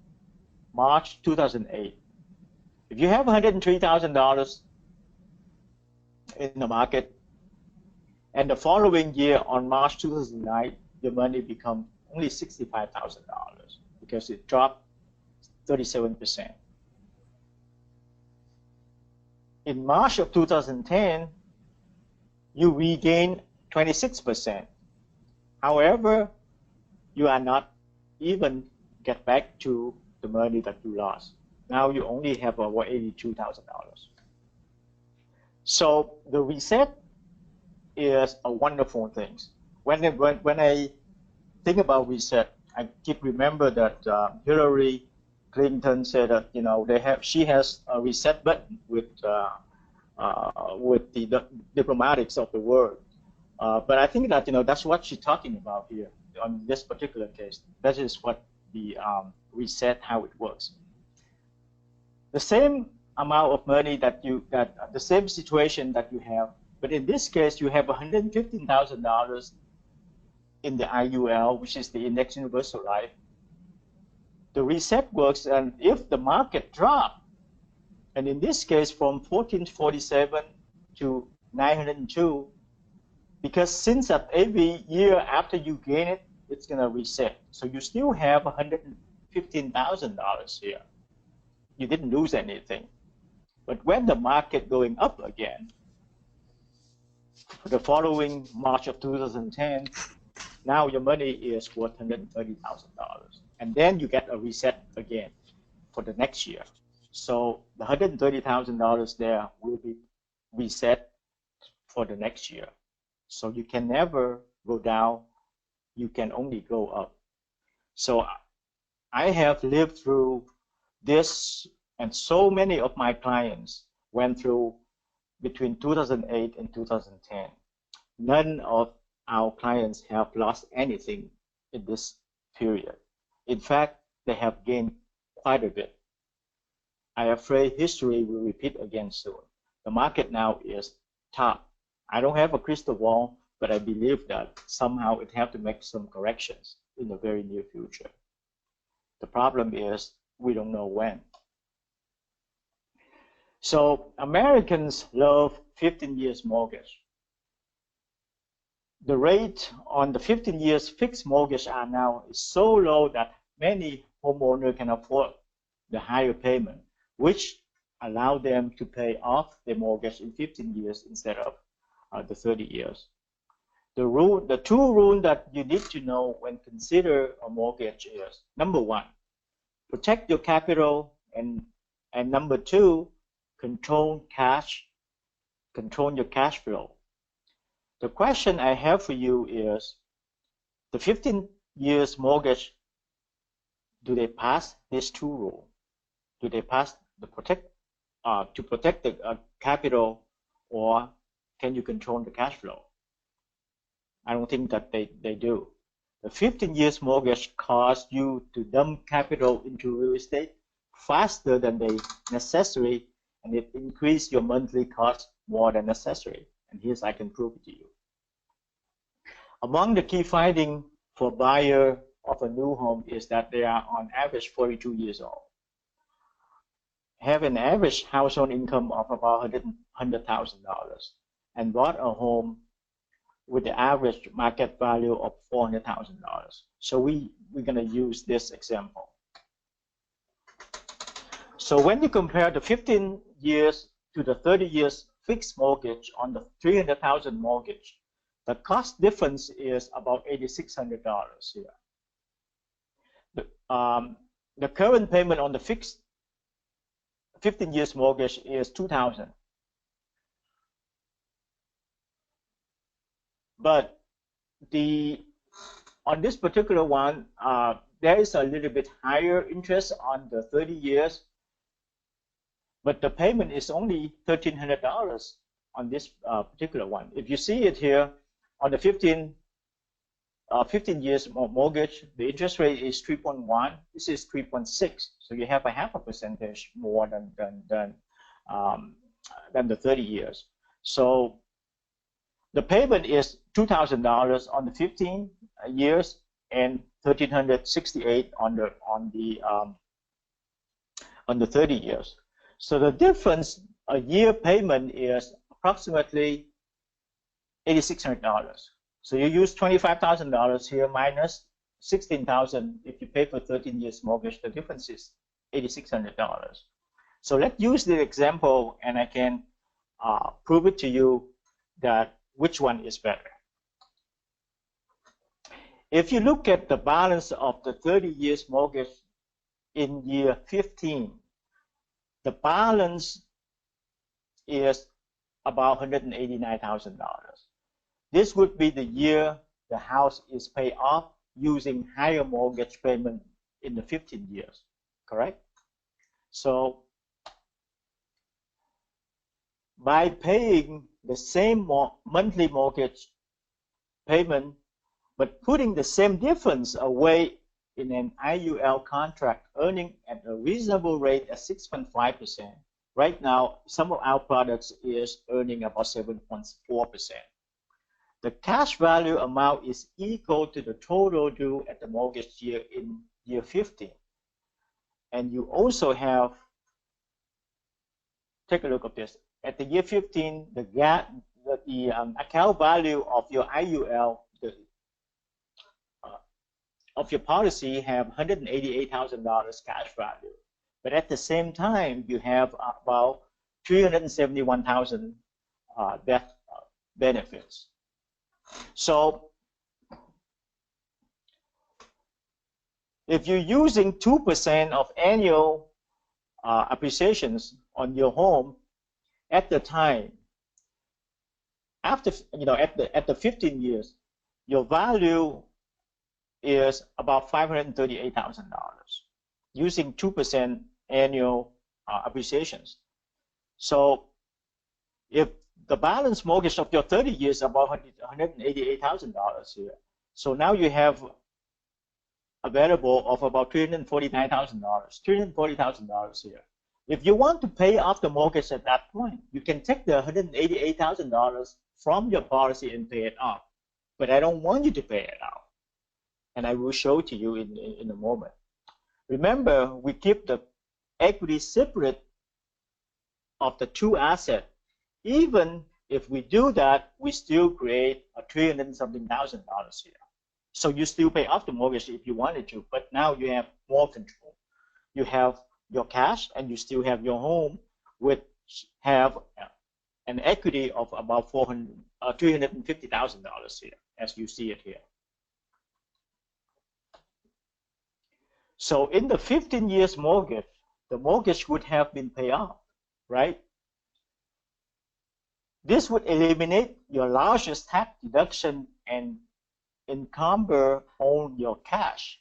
March 2008, if you have $103,000 in the market, and the following year on March 2009, your money becomes only $65,000 because it dropped 37%. In March of 2010, you regain 26%. However, you are not even get back to the money that you lost. Now you only have over $82,000. So the reset is a wonderful thing. When I think about reset, I keep remember that Hillary Clinton said that she has a reset button with the diplomatics of the world. But I think that that's what she's talking about here on this particular case. That is what the reset, how it works. The same amount of money the same situation that you have, but in this case you have $115,000 in the IUL, which is the Index Universal Life. The reset works, and if the market drop, and in this case from 1447 to 902, because since that every year after you gain it, it's gonna reset. So you still have $115,000 here. You didn't lose anything. But when the market going up again, the following March of 2010, now your money is worth $130,000. And then you get a reset again for the next year. So the $130,000 there will be reset for the next year. So you can never go down, you can only go up. So I have lived through this, and so many of my clients went through between 2008 and 2010. None of our clients have lost anything in this period. In fact, they have gained quite a bit. I am afraid history will repeat again soon. The market now is top. I don't have a crystal ball, but I believe that somehow it have to make some corrections in the very near future. The problem is we don't know when. So Americans love 15 years mortgage. The rate on the 15 years fixed mortgage are now is so low that many homeowners can afford the higher payment, which allow them to pay off their mortgage in 15 years instead of the 30 years. The two rules that you need to know when consider a mortgage is, number one, protect your capital, and number two, control your cash flow. The question I have for you is, the 15 years mortgage, do they pass these two rules? Do they pass to protect the capital, or can you control the cash flow? I don't think that they do. The 15 years mortgage caused you to dump capital into real estate faster than they necessary, and it increase your monthly cost more than necessary. And here's I can prove it to you. Among the key findings for buyer of a new home is that they are on average 42 years old, have an average household income of about $100,000, and bought a home with the average market value of $400,000. So we're going to use this example. So when you compare the 15 years to the 30 years fixed mortgage on the $300,000 mortgage, the cost difference is about $8,600 here. The current payment on the fixed 15 years mortgage is $2,000. But on this particular one, there is a little bit higher interest on the 30 years, but the payment is only $1,300 on this particular one. If you see it here, on the 15 years mortgage, the interest rate is 3.1. This is 3.6. So you have a half a percentage more than the 30 years. So the payment is $2,000 on the 15 years and $1,368 on the 30 years. So the difference, a year payment is approximately $8,600. So you use $25,000 here minus $16,000. If you pay for 13 years mortgage, the difference is $8,600. So let's use the example, and I can prove it to you that which one is better. If you look at the balance of the 30 years mortgage in year 15, the balance is about $189,000. This would be the year the house is paid off using higher mortgage payment in the 15 years, correct? So by paying the same monthly mortgage payment, but putting the same difference away in an IUL contract, earning at a reasonable rate at 6.5%. Right now, some of our products is earning about 7.4%. The cash value amount is equal to the total due at the mortgage year in year 15. And you also have, take a look at this. At the year 15, the account value of your IUL, of your policy, have $188,000 cash value. But at the same time, you have about $371,000 death benefits. So if you're using 2% of annual appreciations on your home at the time, after at the 15 years, your value is about $538,000 using 2% annual appreciations. So if the balance mortgage of your 30 years is about $188,000 here, so now you have available of about $349,000, $340,000 here. If you want to pay off the mortgage at that point, you can take the $188,000 from your policy and pay it off. But I don't want you to pay it off. And I will show to you in a moment. Remember, we keep the equity separate of the two assets. Even if we do that, we still create a $300-something thousand here. So you still pay off the mortgage if you wanted to, but now you have more control. You have your cash, and you still have your home, which have an equity of about $350,000 here, as you see it here. So in the 15 years mortgage, the mortgage would have been paid off, right? This would eliminate your largest tax deduction and encumber on your cash.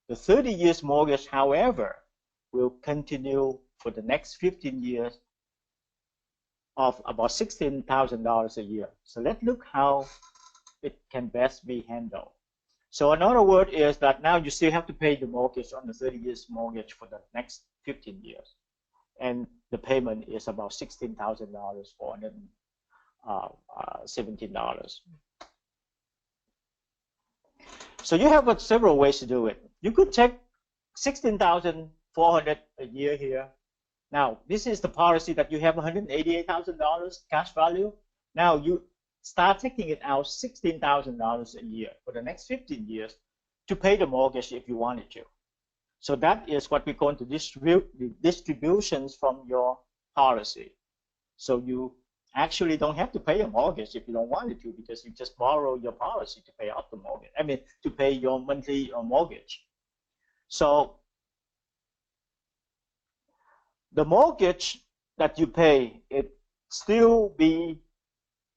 The 30 years mortgage, however, will continue for the next 15 years of about $16,000 a year. So let's look how it can best be handled. So another word is that now you still have to pay the mortgage on the 30 years mortgage for the next 15 years. And the payment is about $16,000, $417. So you have several ways to do it. You could take $16,400 a year here. Now, this is the policy that you have $188,000 cash value. Now you start taking it out $16,000 a year for the next 15 years to pay the mortgage if you wanted to. So that is what we're going to distribute the distributions from your policy. So you actually don't have to pay a mortgage if you don't want it to, because you just borrow your policy to pay off the mortgage. I mean, to pay your monthly mortgage. So the mortgage that you pay, it still be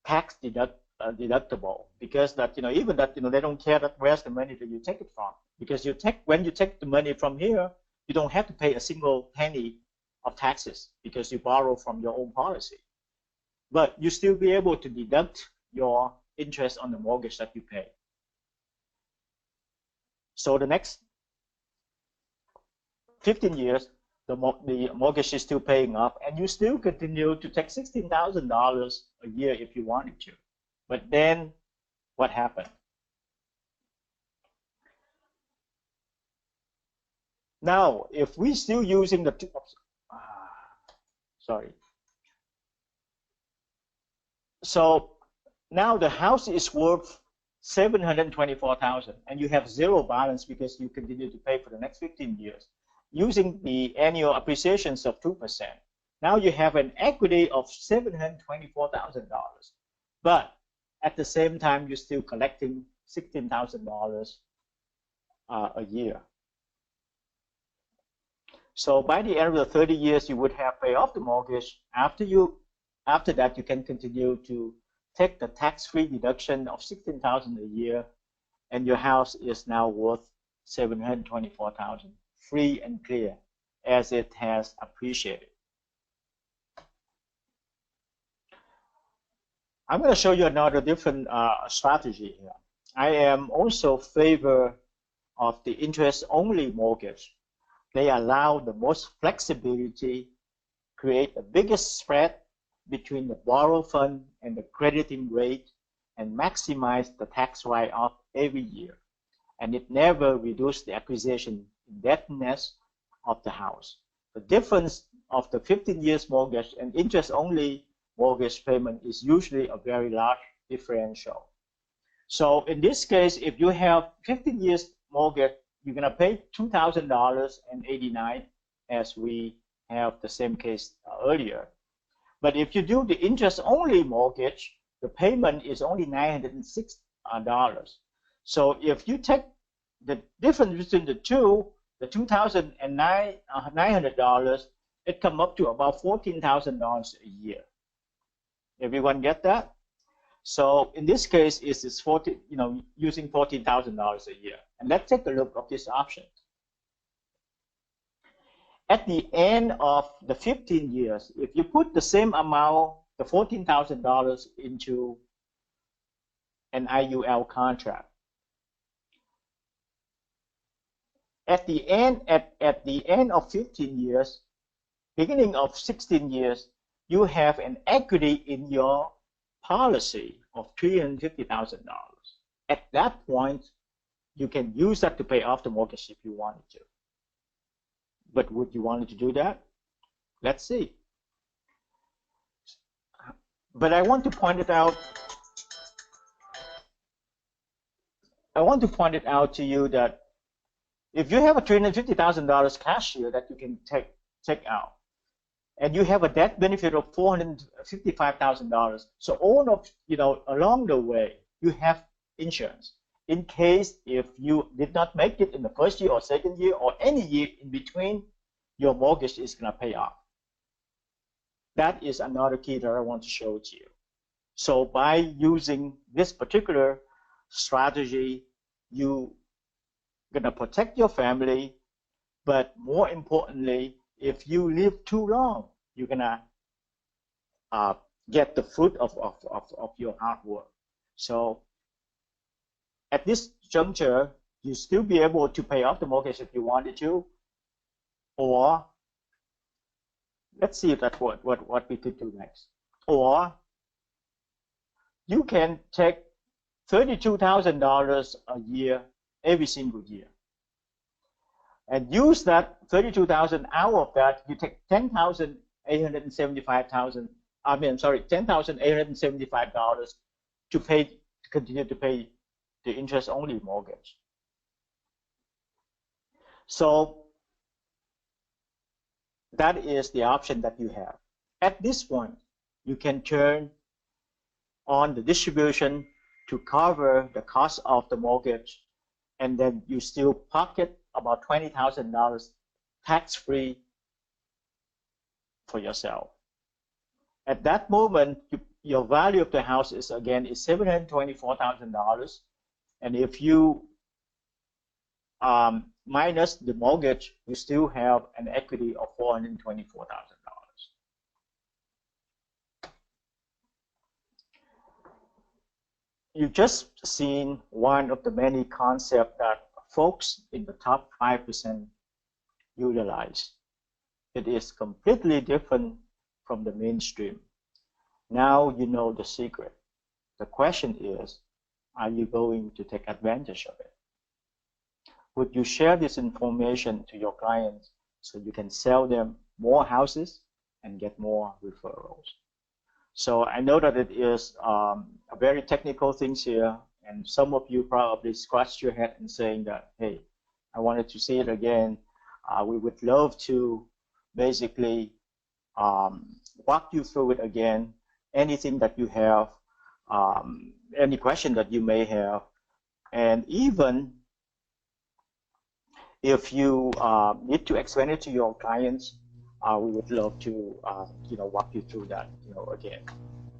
tax deductible, because that even that they don't care that where's the money that you take it from, because when you take the money from here, you don't have to pay a single penny of taxes because you borrow from your own policy, but you still be able to deduct your interest on the mortgage that you pay. So the next 15 years, the mortgage is still paying up, and you still continue to take $16,000 a year if you wanted to. But then what happened? Now, if we're still using the so now the house is worth $724,000, and you have zero balance because you continue to pay for the next 15 years using the annual appreciations of 2%. Now you have an equity of $724,000, but at the same time you're still collecting $16,000 a year. So by the end of the 30 years, you would have paid off the mortgage. After that, you can continue to take the tax-free deduction of $16,000 a year, and your house is now worth $724,000, free and clear, as it has appreciated. I'm going to show you another different strategy here. I am also favor of the interest-only mortgage. They allow the most flexibility, create the biggest spread between the borrow fund and the crediting rate, and maximize the tax write-off every year. And it never reduced the acquisition indebtedness of the house. The difference of the 15 years mortgage and interest-only mortgage payment is usually a very large differential. So in this case, if you have 15 years mortgage, you're going to pay $2,000.89, as we have the same case earlier. But if you do the interest-only mortgage, the payment is only $906. So if you take the difference between the two, the $2,900, it comes up to about $14,000 a year. Everyone get that? So in this case, it's using $14,000 a year. And let's take a look at this option. At the end of the 15 years, if you put the same amount, the $14,000, into an IUL contract, at the end of 15 years, beginning of 16 years, you have an equity in your policy of $350,000. At that point, you can use that to pay off the mortgage if you wanted to. But would you want to do that? Let's see. But I want to point it out. I want to point it out to you that if you have a $350,000 cash here that you can take out, and you have a death benefit of $455,000, so all of along the way you have insurance in case if you did not make it in the first year or second year or any year in between, your mortgage is going to pay off. That is another key that I want to show to you. So by using this particular strategy, you're going to protect your family, but more importantly, if you live too long, you're going to get the fruit of your hard work. So at this juncture, you still be able to pay off the mortgage if you wanted to, or let's see if that's what we could do next. Or you can take $32,000 a year every single year, and use that 32,000 out of that. You take $10,875 to continue to pay the interest-only mortgage. So that is the option that you have. At this point, you can turn on the distribution to cover the cost of the mortgage, and then you still pocket about $20,000 tax-free for yourself. At that moment, your value of the house is $724,000, and if you minus the mortgage, you still have an equity of $424,000. You've just seen one of the many concepts that folks in the top 5% utilize. It is completely different from the mainstream. Now you know the secret. The question is, are you going to take advantage of it? Would you share this information to your clients so you can sell them more houses and get more referrals? So I know that it is a very technical things here, and some of you probably scratched your head and saying that, hey, I wanted to see it again. We would love to basically walk you through it again. Anything that you have, any question that you may have, and even if you need to explain it to your clients, we would love to walk you through that again.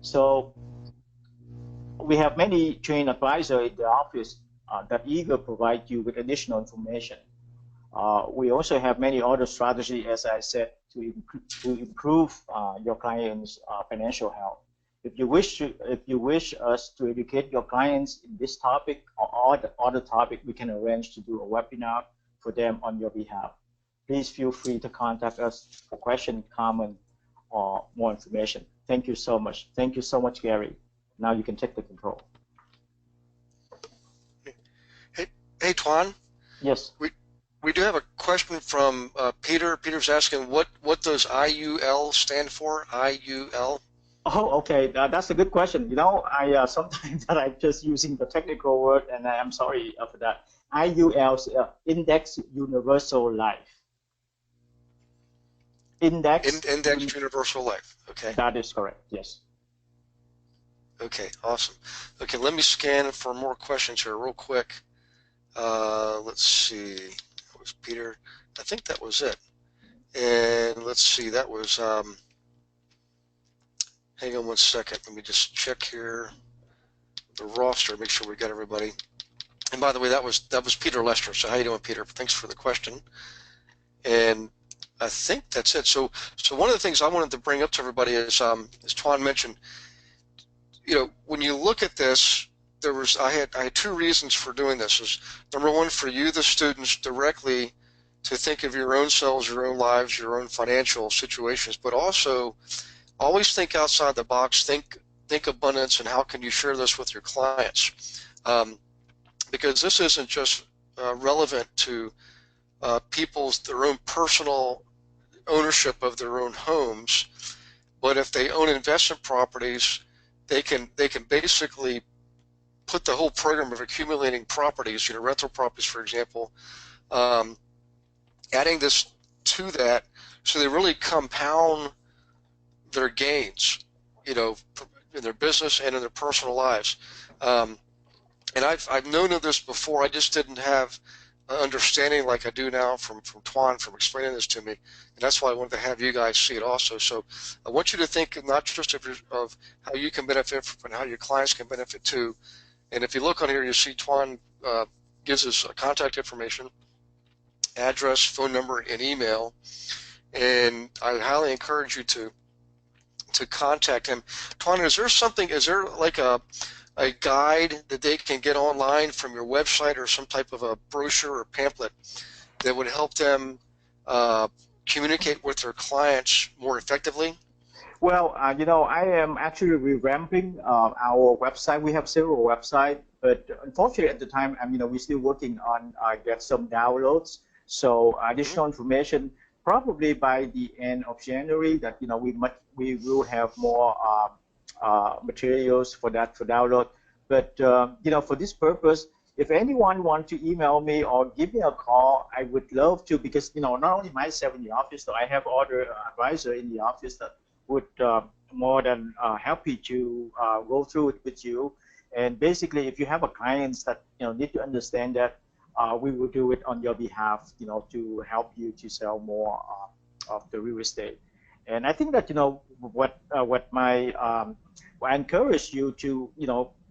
So we have many trained advisors in the office that eager provide you with additional information. We also have many other strategies, as I said, to improve your clients' financial health. If you wish us to educate your clients in this topic or other topic, we can arrange to do a webinar for them on your behalf. Please feel free to contact us for question, comment, or more information. Thank you so much. Thank you so much, Gary. Now you can take the control. Hey, Tuan. Yes. We do have a question from Peter. Peter's asking, what does IUL stand for? IUL? Oh, okay. That's a good question. I sometimes that I'm just using the technical word, and I'm sorry for that. IUL, Index Universal Life. Index Universal Life. Okay. That is correct. Yes. Okay. Awesome. Okay. Let me scan for more questions here real quick. Let's see. That was Peter. I think that was it. And let's see. That was. Hang on one second. Let me just check here the roster. Make sure we got everybody. And by the way, that was Peter Lester. So how you doing, Peter? Thanks for the question. And I think that's it. So one of the things I wanted to bring up to everybody is, as Tuan mentioned, when you look at this, I had two reasons for doing this. Is number one, for you, the students, directly to think of your own selves, your own lives, your own financial situations, but also always think outside the box. Think abundance, and how can you share this with your clients? Because this isn't just relevant to their own personal ownership of their own homes, but if they own investment properties, they can basically put the whole program of accumulating properties, rental properties, for example, adding this to that, so they really compound their gains, in their business and in their personal lives. And I've known of this before. I just didn't have an understanding like I do now from Tuan, from explaining this to me. And that's why I wanted to have you guys see it also. So I want you to think not just of how you can benefit, but how your clients can benefit too. And if you look on here, you see Tuan gives us contact information, address, phone number, and email. And I highly encourage you to contact him. Tuan, is there like a a guide that they can get online from your website or some type of a brochure or pamphlet that would help them communicate with their clients more effectively? Well, I am actually revamping our website. We have several websites, but unfortunately at the time, we're still working on get some downloads. So Mhm. additional information probably by the end of January that we will have more materials for that for download. But for this purpose, if anyone wants to email me or give me a call, I would love to because not only myself in the office, so I have other advisor in the office that would more than happy to go through it with you. And basically, if you have a clients that need to understand that, we will do it on your behalf, to help you to sell more of the real estate. And I think that what my I encourage you to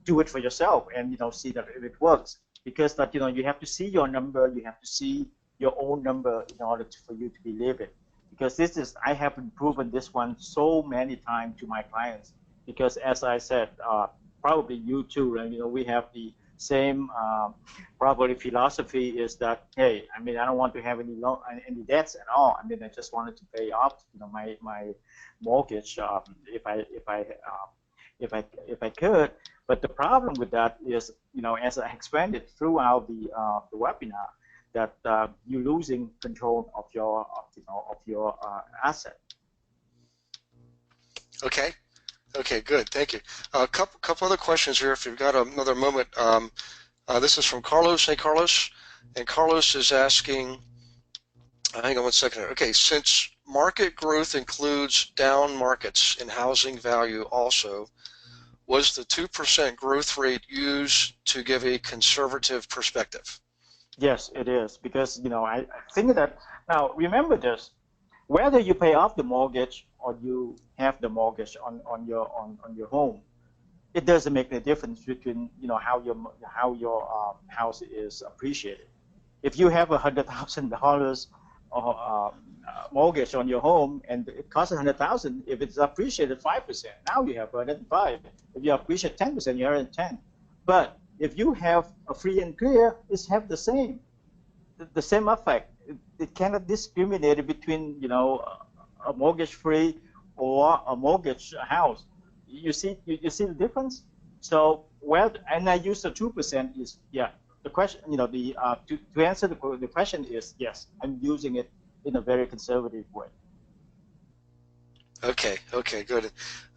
do it for yourself and see that if it works because that you have to see your number, you have to see your own number in order for you to believe it because this is I have proven this one so many times to my clients because as I said, probably you too, and we have the same probably philosophy is that hey, I don't want to have any debts at all. I just wanted to pay off my mortgage if I could. But the problem with that is as I expanded throughout the webinar that you're losing control of your asset. Okay. Okay, good. Thank you. A couple other questions here if you've got another moment. This is from Carlos. Hey, Carlos. And Carlos is asking, hang on one second here. Okay, since market growth includes down markets in housing value also, was the 2% growth rate used to give a conservative perspective? Yes, it is because I think that now remember this: whether you pay off the mortgage or you have the mortgage on your home, it doesn't make a difference between how your house is appreciated. If you have $100,000 mortgage on your home and it costs 100,000, if it's appreciated 5%, now you have 105. If you appreciate 10%, you earn 10. But if you have a free and clear, it's have the same effect. It cannot discriminate between a mortgage free or a mortgage house. You see the difference. So well, and I use the 2% is yeah. The question, the to answer the question is yes. I'm using it in a very conservative way. Okay, okay, good.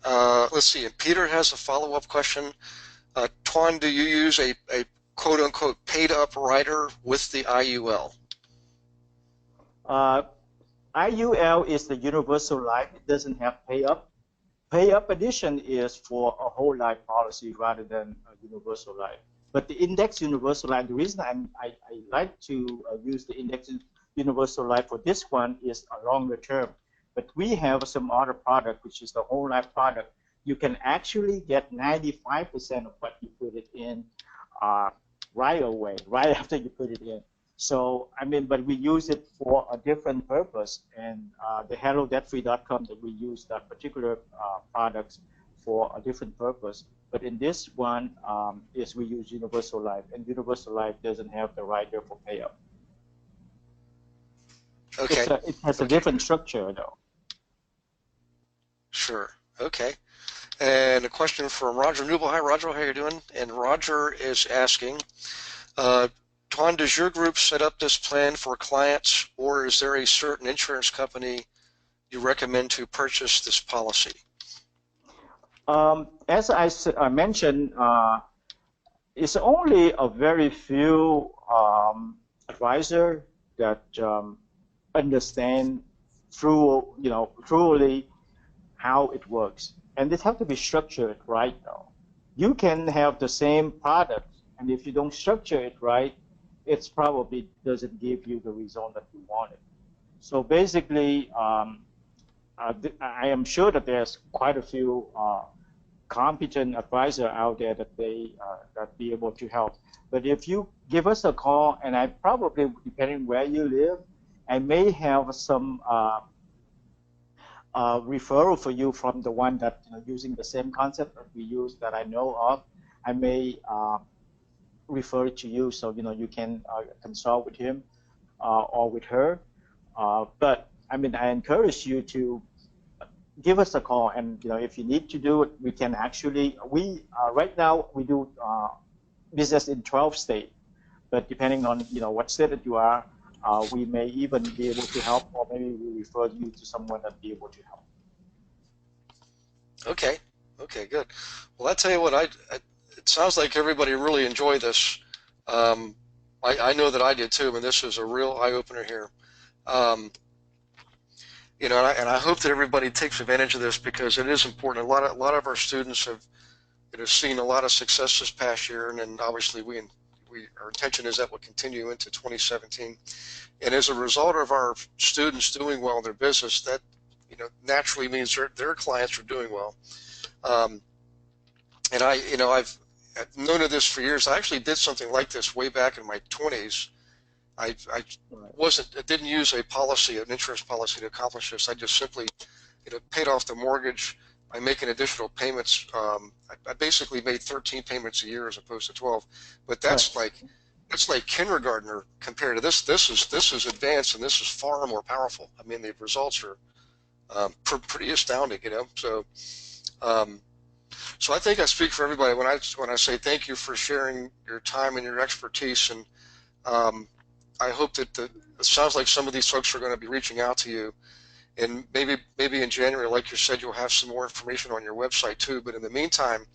Let's see. And Peter has a follow-up question. Tuan, do you use a quote-unquote paid-up rider with the IUL? Uh, IUL is the universal life. It doesn't have pay up. Pay up edition is for a whole life policy rather than a universal life. But the index universal life, the reason I like to use the index universal life for this one is a longer term. But we have some other product, which is the whole life product. You can actually get 95% of what you put it in uh, right away, right after you put it in. So, but we use it for a different purpose. And the HelloDebtFree.com that we use that particular products for a different purpose. But in this one, is we use Universal Life, and Universal Life doesn't have the rider for payout. Okay, It has a okay, different structure, though. sure. Okay. And a question from Roger Newell. Hi, Roger. How you doing? And Roger is asking, Tuan, does your group set up this plan for clients, or is there a certain insurance company you recommend to purchase this policy? As I mentioned, it's only a very few advisor that understand truly how it works, and it have to be structured right now. You can have the same product, and if you don't structure it right, it's probably doesn't give you the result that you wanted. So basically, I am sure that there's quite a few competent advisor out there that that be able to help. But if you give us a call, and I probably, depending where you live, I may have some referral for you from the one that using the same concept that we use that I know of. I may refer it to you, so you can consult with him or with her. But I mean, I encourage you to give us a call, and if you need to do it, we can actually. We right now we do business in 12 states, but depending on what state that you are, we may even be able to help, or maybe we refer you to someone that be able to help. Okay. Okay, good. Well, I tell you what, it sounds like everybody really enjoyed this. Um, I know that I did too, and this is a real eye opener here. Um, and I hope that everybody takes advantage of this because it is important. A lot of our students have seen a lot of success this past year, and then obviously our intention is that will continue into 2017. And as a result of our students doing well in their business, that naturally means their clients are doing well. And I've known of this for years. I actually did something like this way back in my 20s. I didn't use an insurance policy to accomplish this. I just simply, paid off the mortgage by making additional payments. I basically made 13 payments a year as opposed to 12. But that's like kindergartner compared to this. This is advanced, and this is far more powerful. I mean, the results are pretty astounding, So, so I think I speak for everybody when I say thank you for sharing your time and your expertise. And I hope that it sounds like some of these folks are going to be reaching out to you. And maybe in January, like you said, you'll have some more information on your website too. But in the meantime,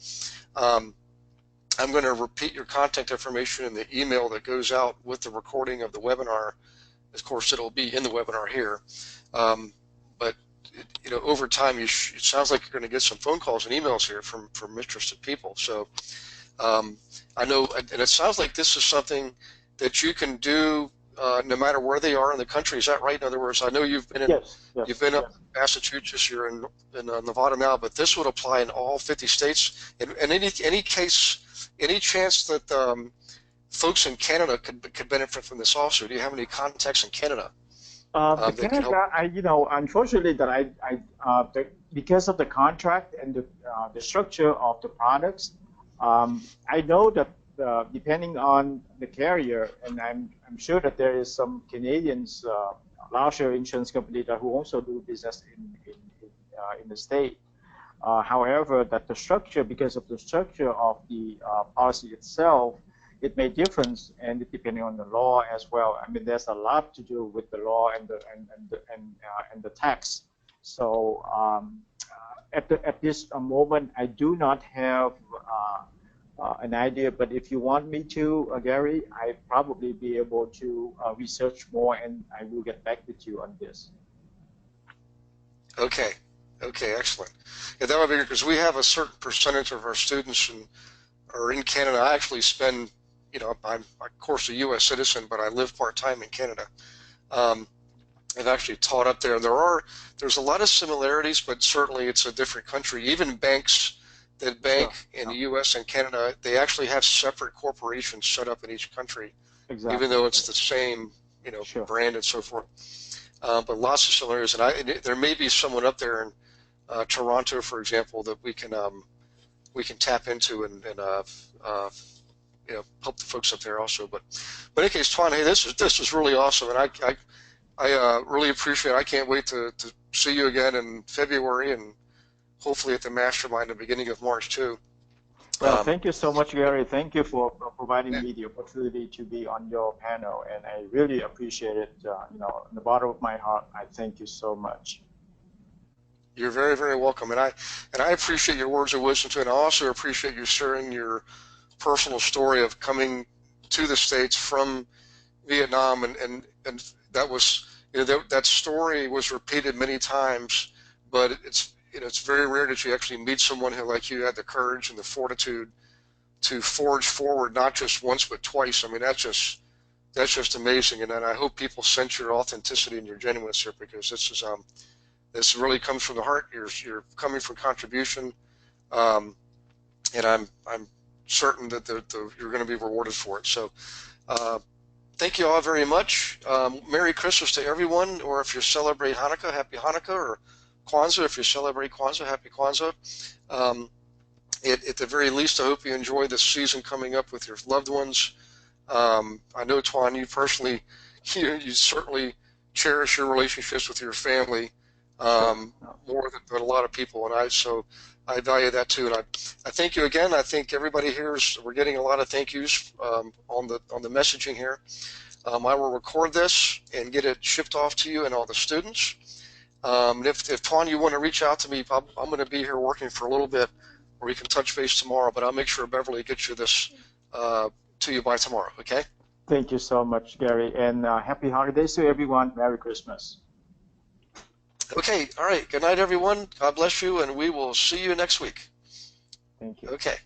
I'm going to repeat your contact information in the email that goes out with the recording of the webinar. Of course, it'll be in the webinar here. But over time, it sounds like you're going to get some phone calls and emails here from interested people. So I know, and it sounds like this is something that you can do no matter where they are in the country. Is that right? In other words, I know you've been up in Massachusetts, you're in Nevada now, but this would apply in all 50 states. And any chance that folks in Canada could benefit from this also? Do you have any contacts in Canada? Canada, unfortunately, because of the contract and the structure of the products, I know that depending on the carrier, and I'm sure that there is some Canadians, larger insurance company who also do business in the state. However, that the structure, because of the structure of the policy itself, it may difference, and depending on the law as well. I mean, there's a lot to do with the law and the tax. So at this moment, I do not have an idea. But if you want me to, Gary, I'd probably be able to research more, and I will get back with you on this. Okay. Okay, excellent. Yeah, that would be because we have a certain percentage of our students are in Canada. I actually spend, I'm of course a U.S. citizen, but I live part-time in Canada. I've actually taught up there. There's a lot of similarities, but certainly it's a different country. Even banks that bank in the U.S. and Canada, they actually have separate corporations set up in each country, even though it's the same, brand and so forth. But lots of similarities, and there may be someone up there in Toronto, for example, that we can tap into and help the folks up there also. But in any case, Tuan, hey, this is really awesome, and I really appreciate it. I can't wait to see you again in February, and hopefully at the mastermind at the beginning of March too. Well, thank you so much, Gary. Thank you for providing me the opportunity to be on your panel, and I really appreciate it. In the bottom of my heart, I thank you so much. You're very, very welcome, and I appreciate your words of wisdom too, and I also appreciate you sharing your personal story of coming to the States from Vietnam, and that was that story was repeated many times, but it's very rare that you actually meet someone who, like you, had the courage and the fortitude to forge forward, not just once but twice. I mean, that's just amazing, and I hope people sense your authenticity and your genuineness here, because this really comes from the heart. You're coming from contribution, and I'm certain that you're going to be rewarded for it. So thank you all very much. Merry Christmas to everyone, or if you celebrate Hanukkah, Happy Hanukkah, or Kwanzaa, if you celebrate Kwanzaa, Happy Kwanzaa. At the very least, I hope you enjoy this season coming up with your loved ones. I know, Twan, you personally, you certainly cherish your relationships with your family more than a lot of people, and so I value that too. And I thank you again. I think everybody here we're getting a lot of thank yous on the messaging here. I will record this and get it shipped off to you and all the students. If Twan, you want to reach out to me, I'm going to be here working for a little bit, or we can touch base tomorrow. But I'll make sure Beverly gets you this to you by tomorrow. Okay? Thank you so much, Gary, and happy holidays to everyone. Merry Christmas. Okay. All right. Good night, everyone. God bless you, and we will see you next week. Thank you. Okay.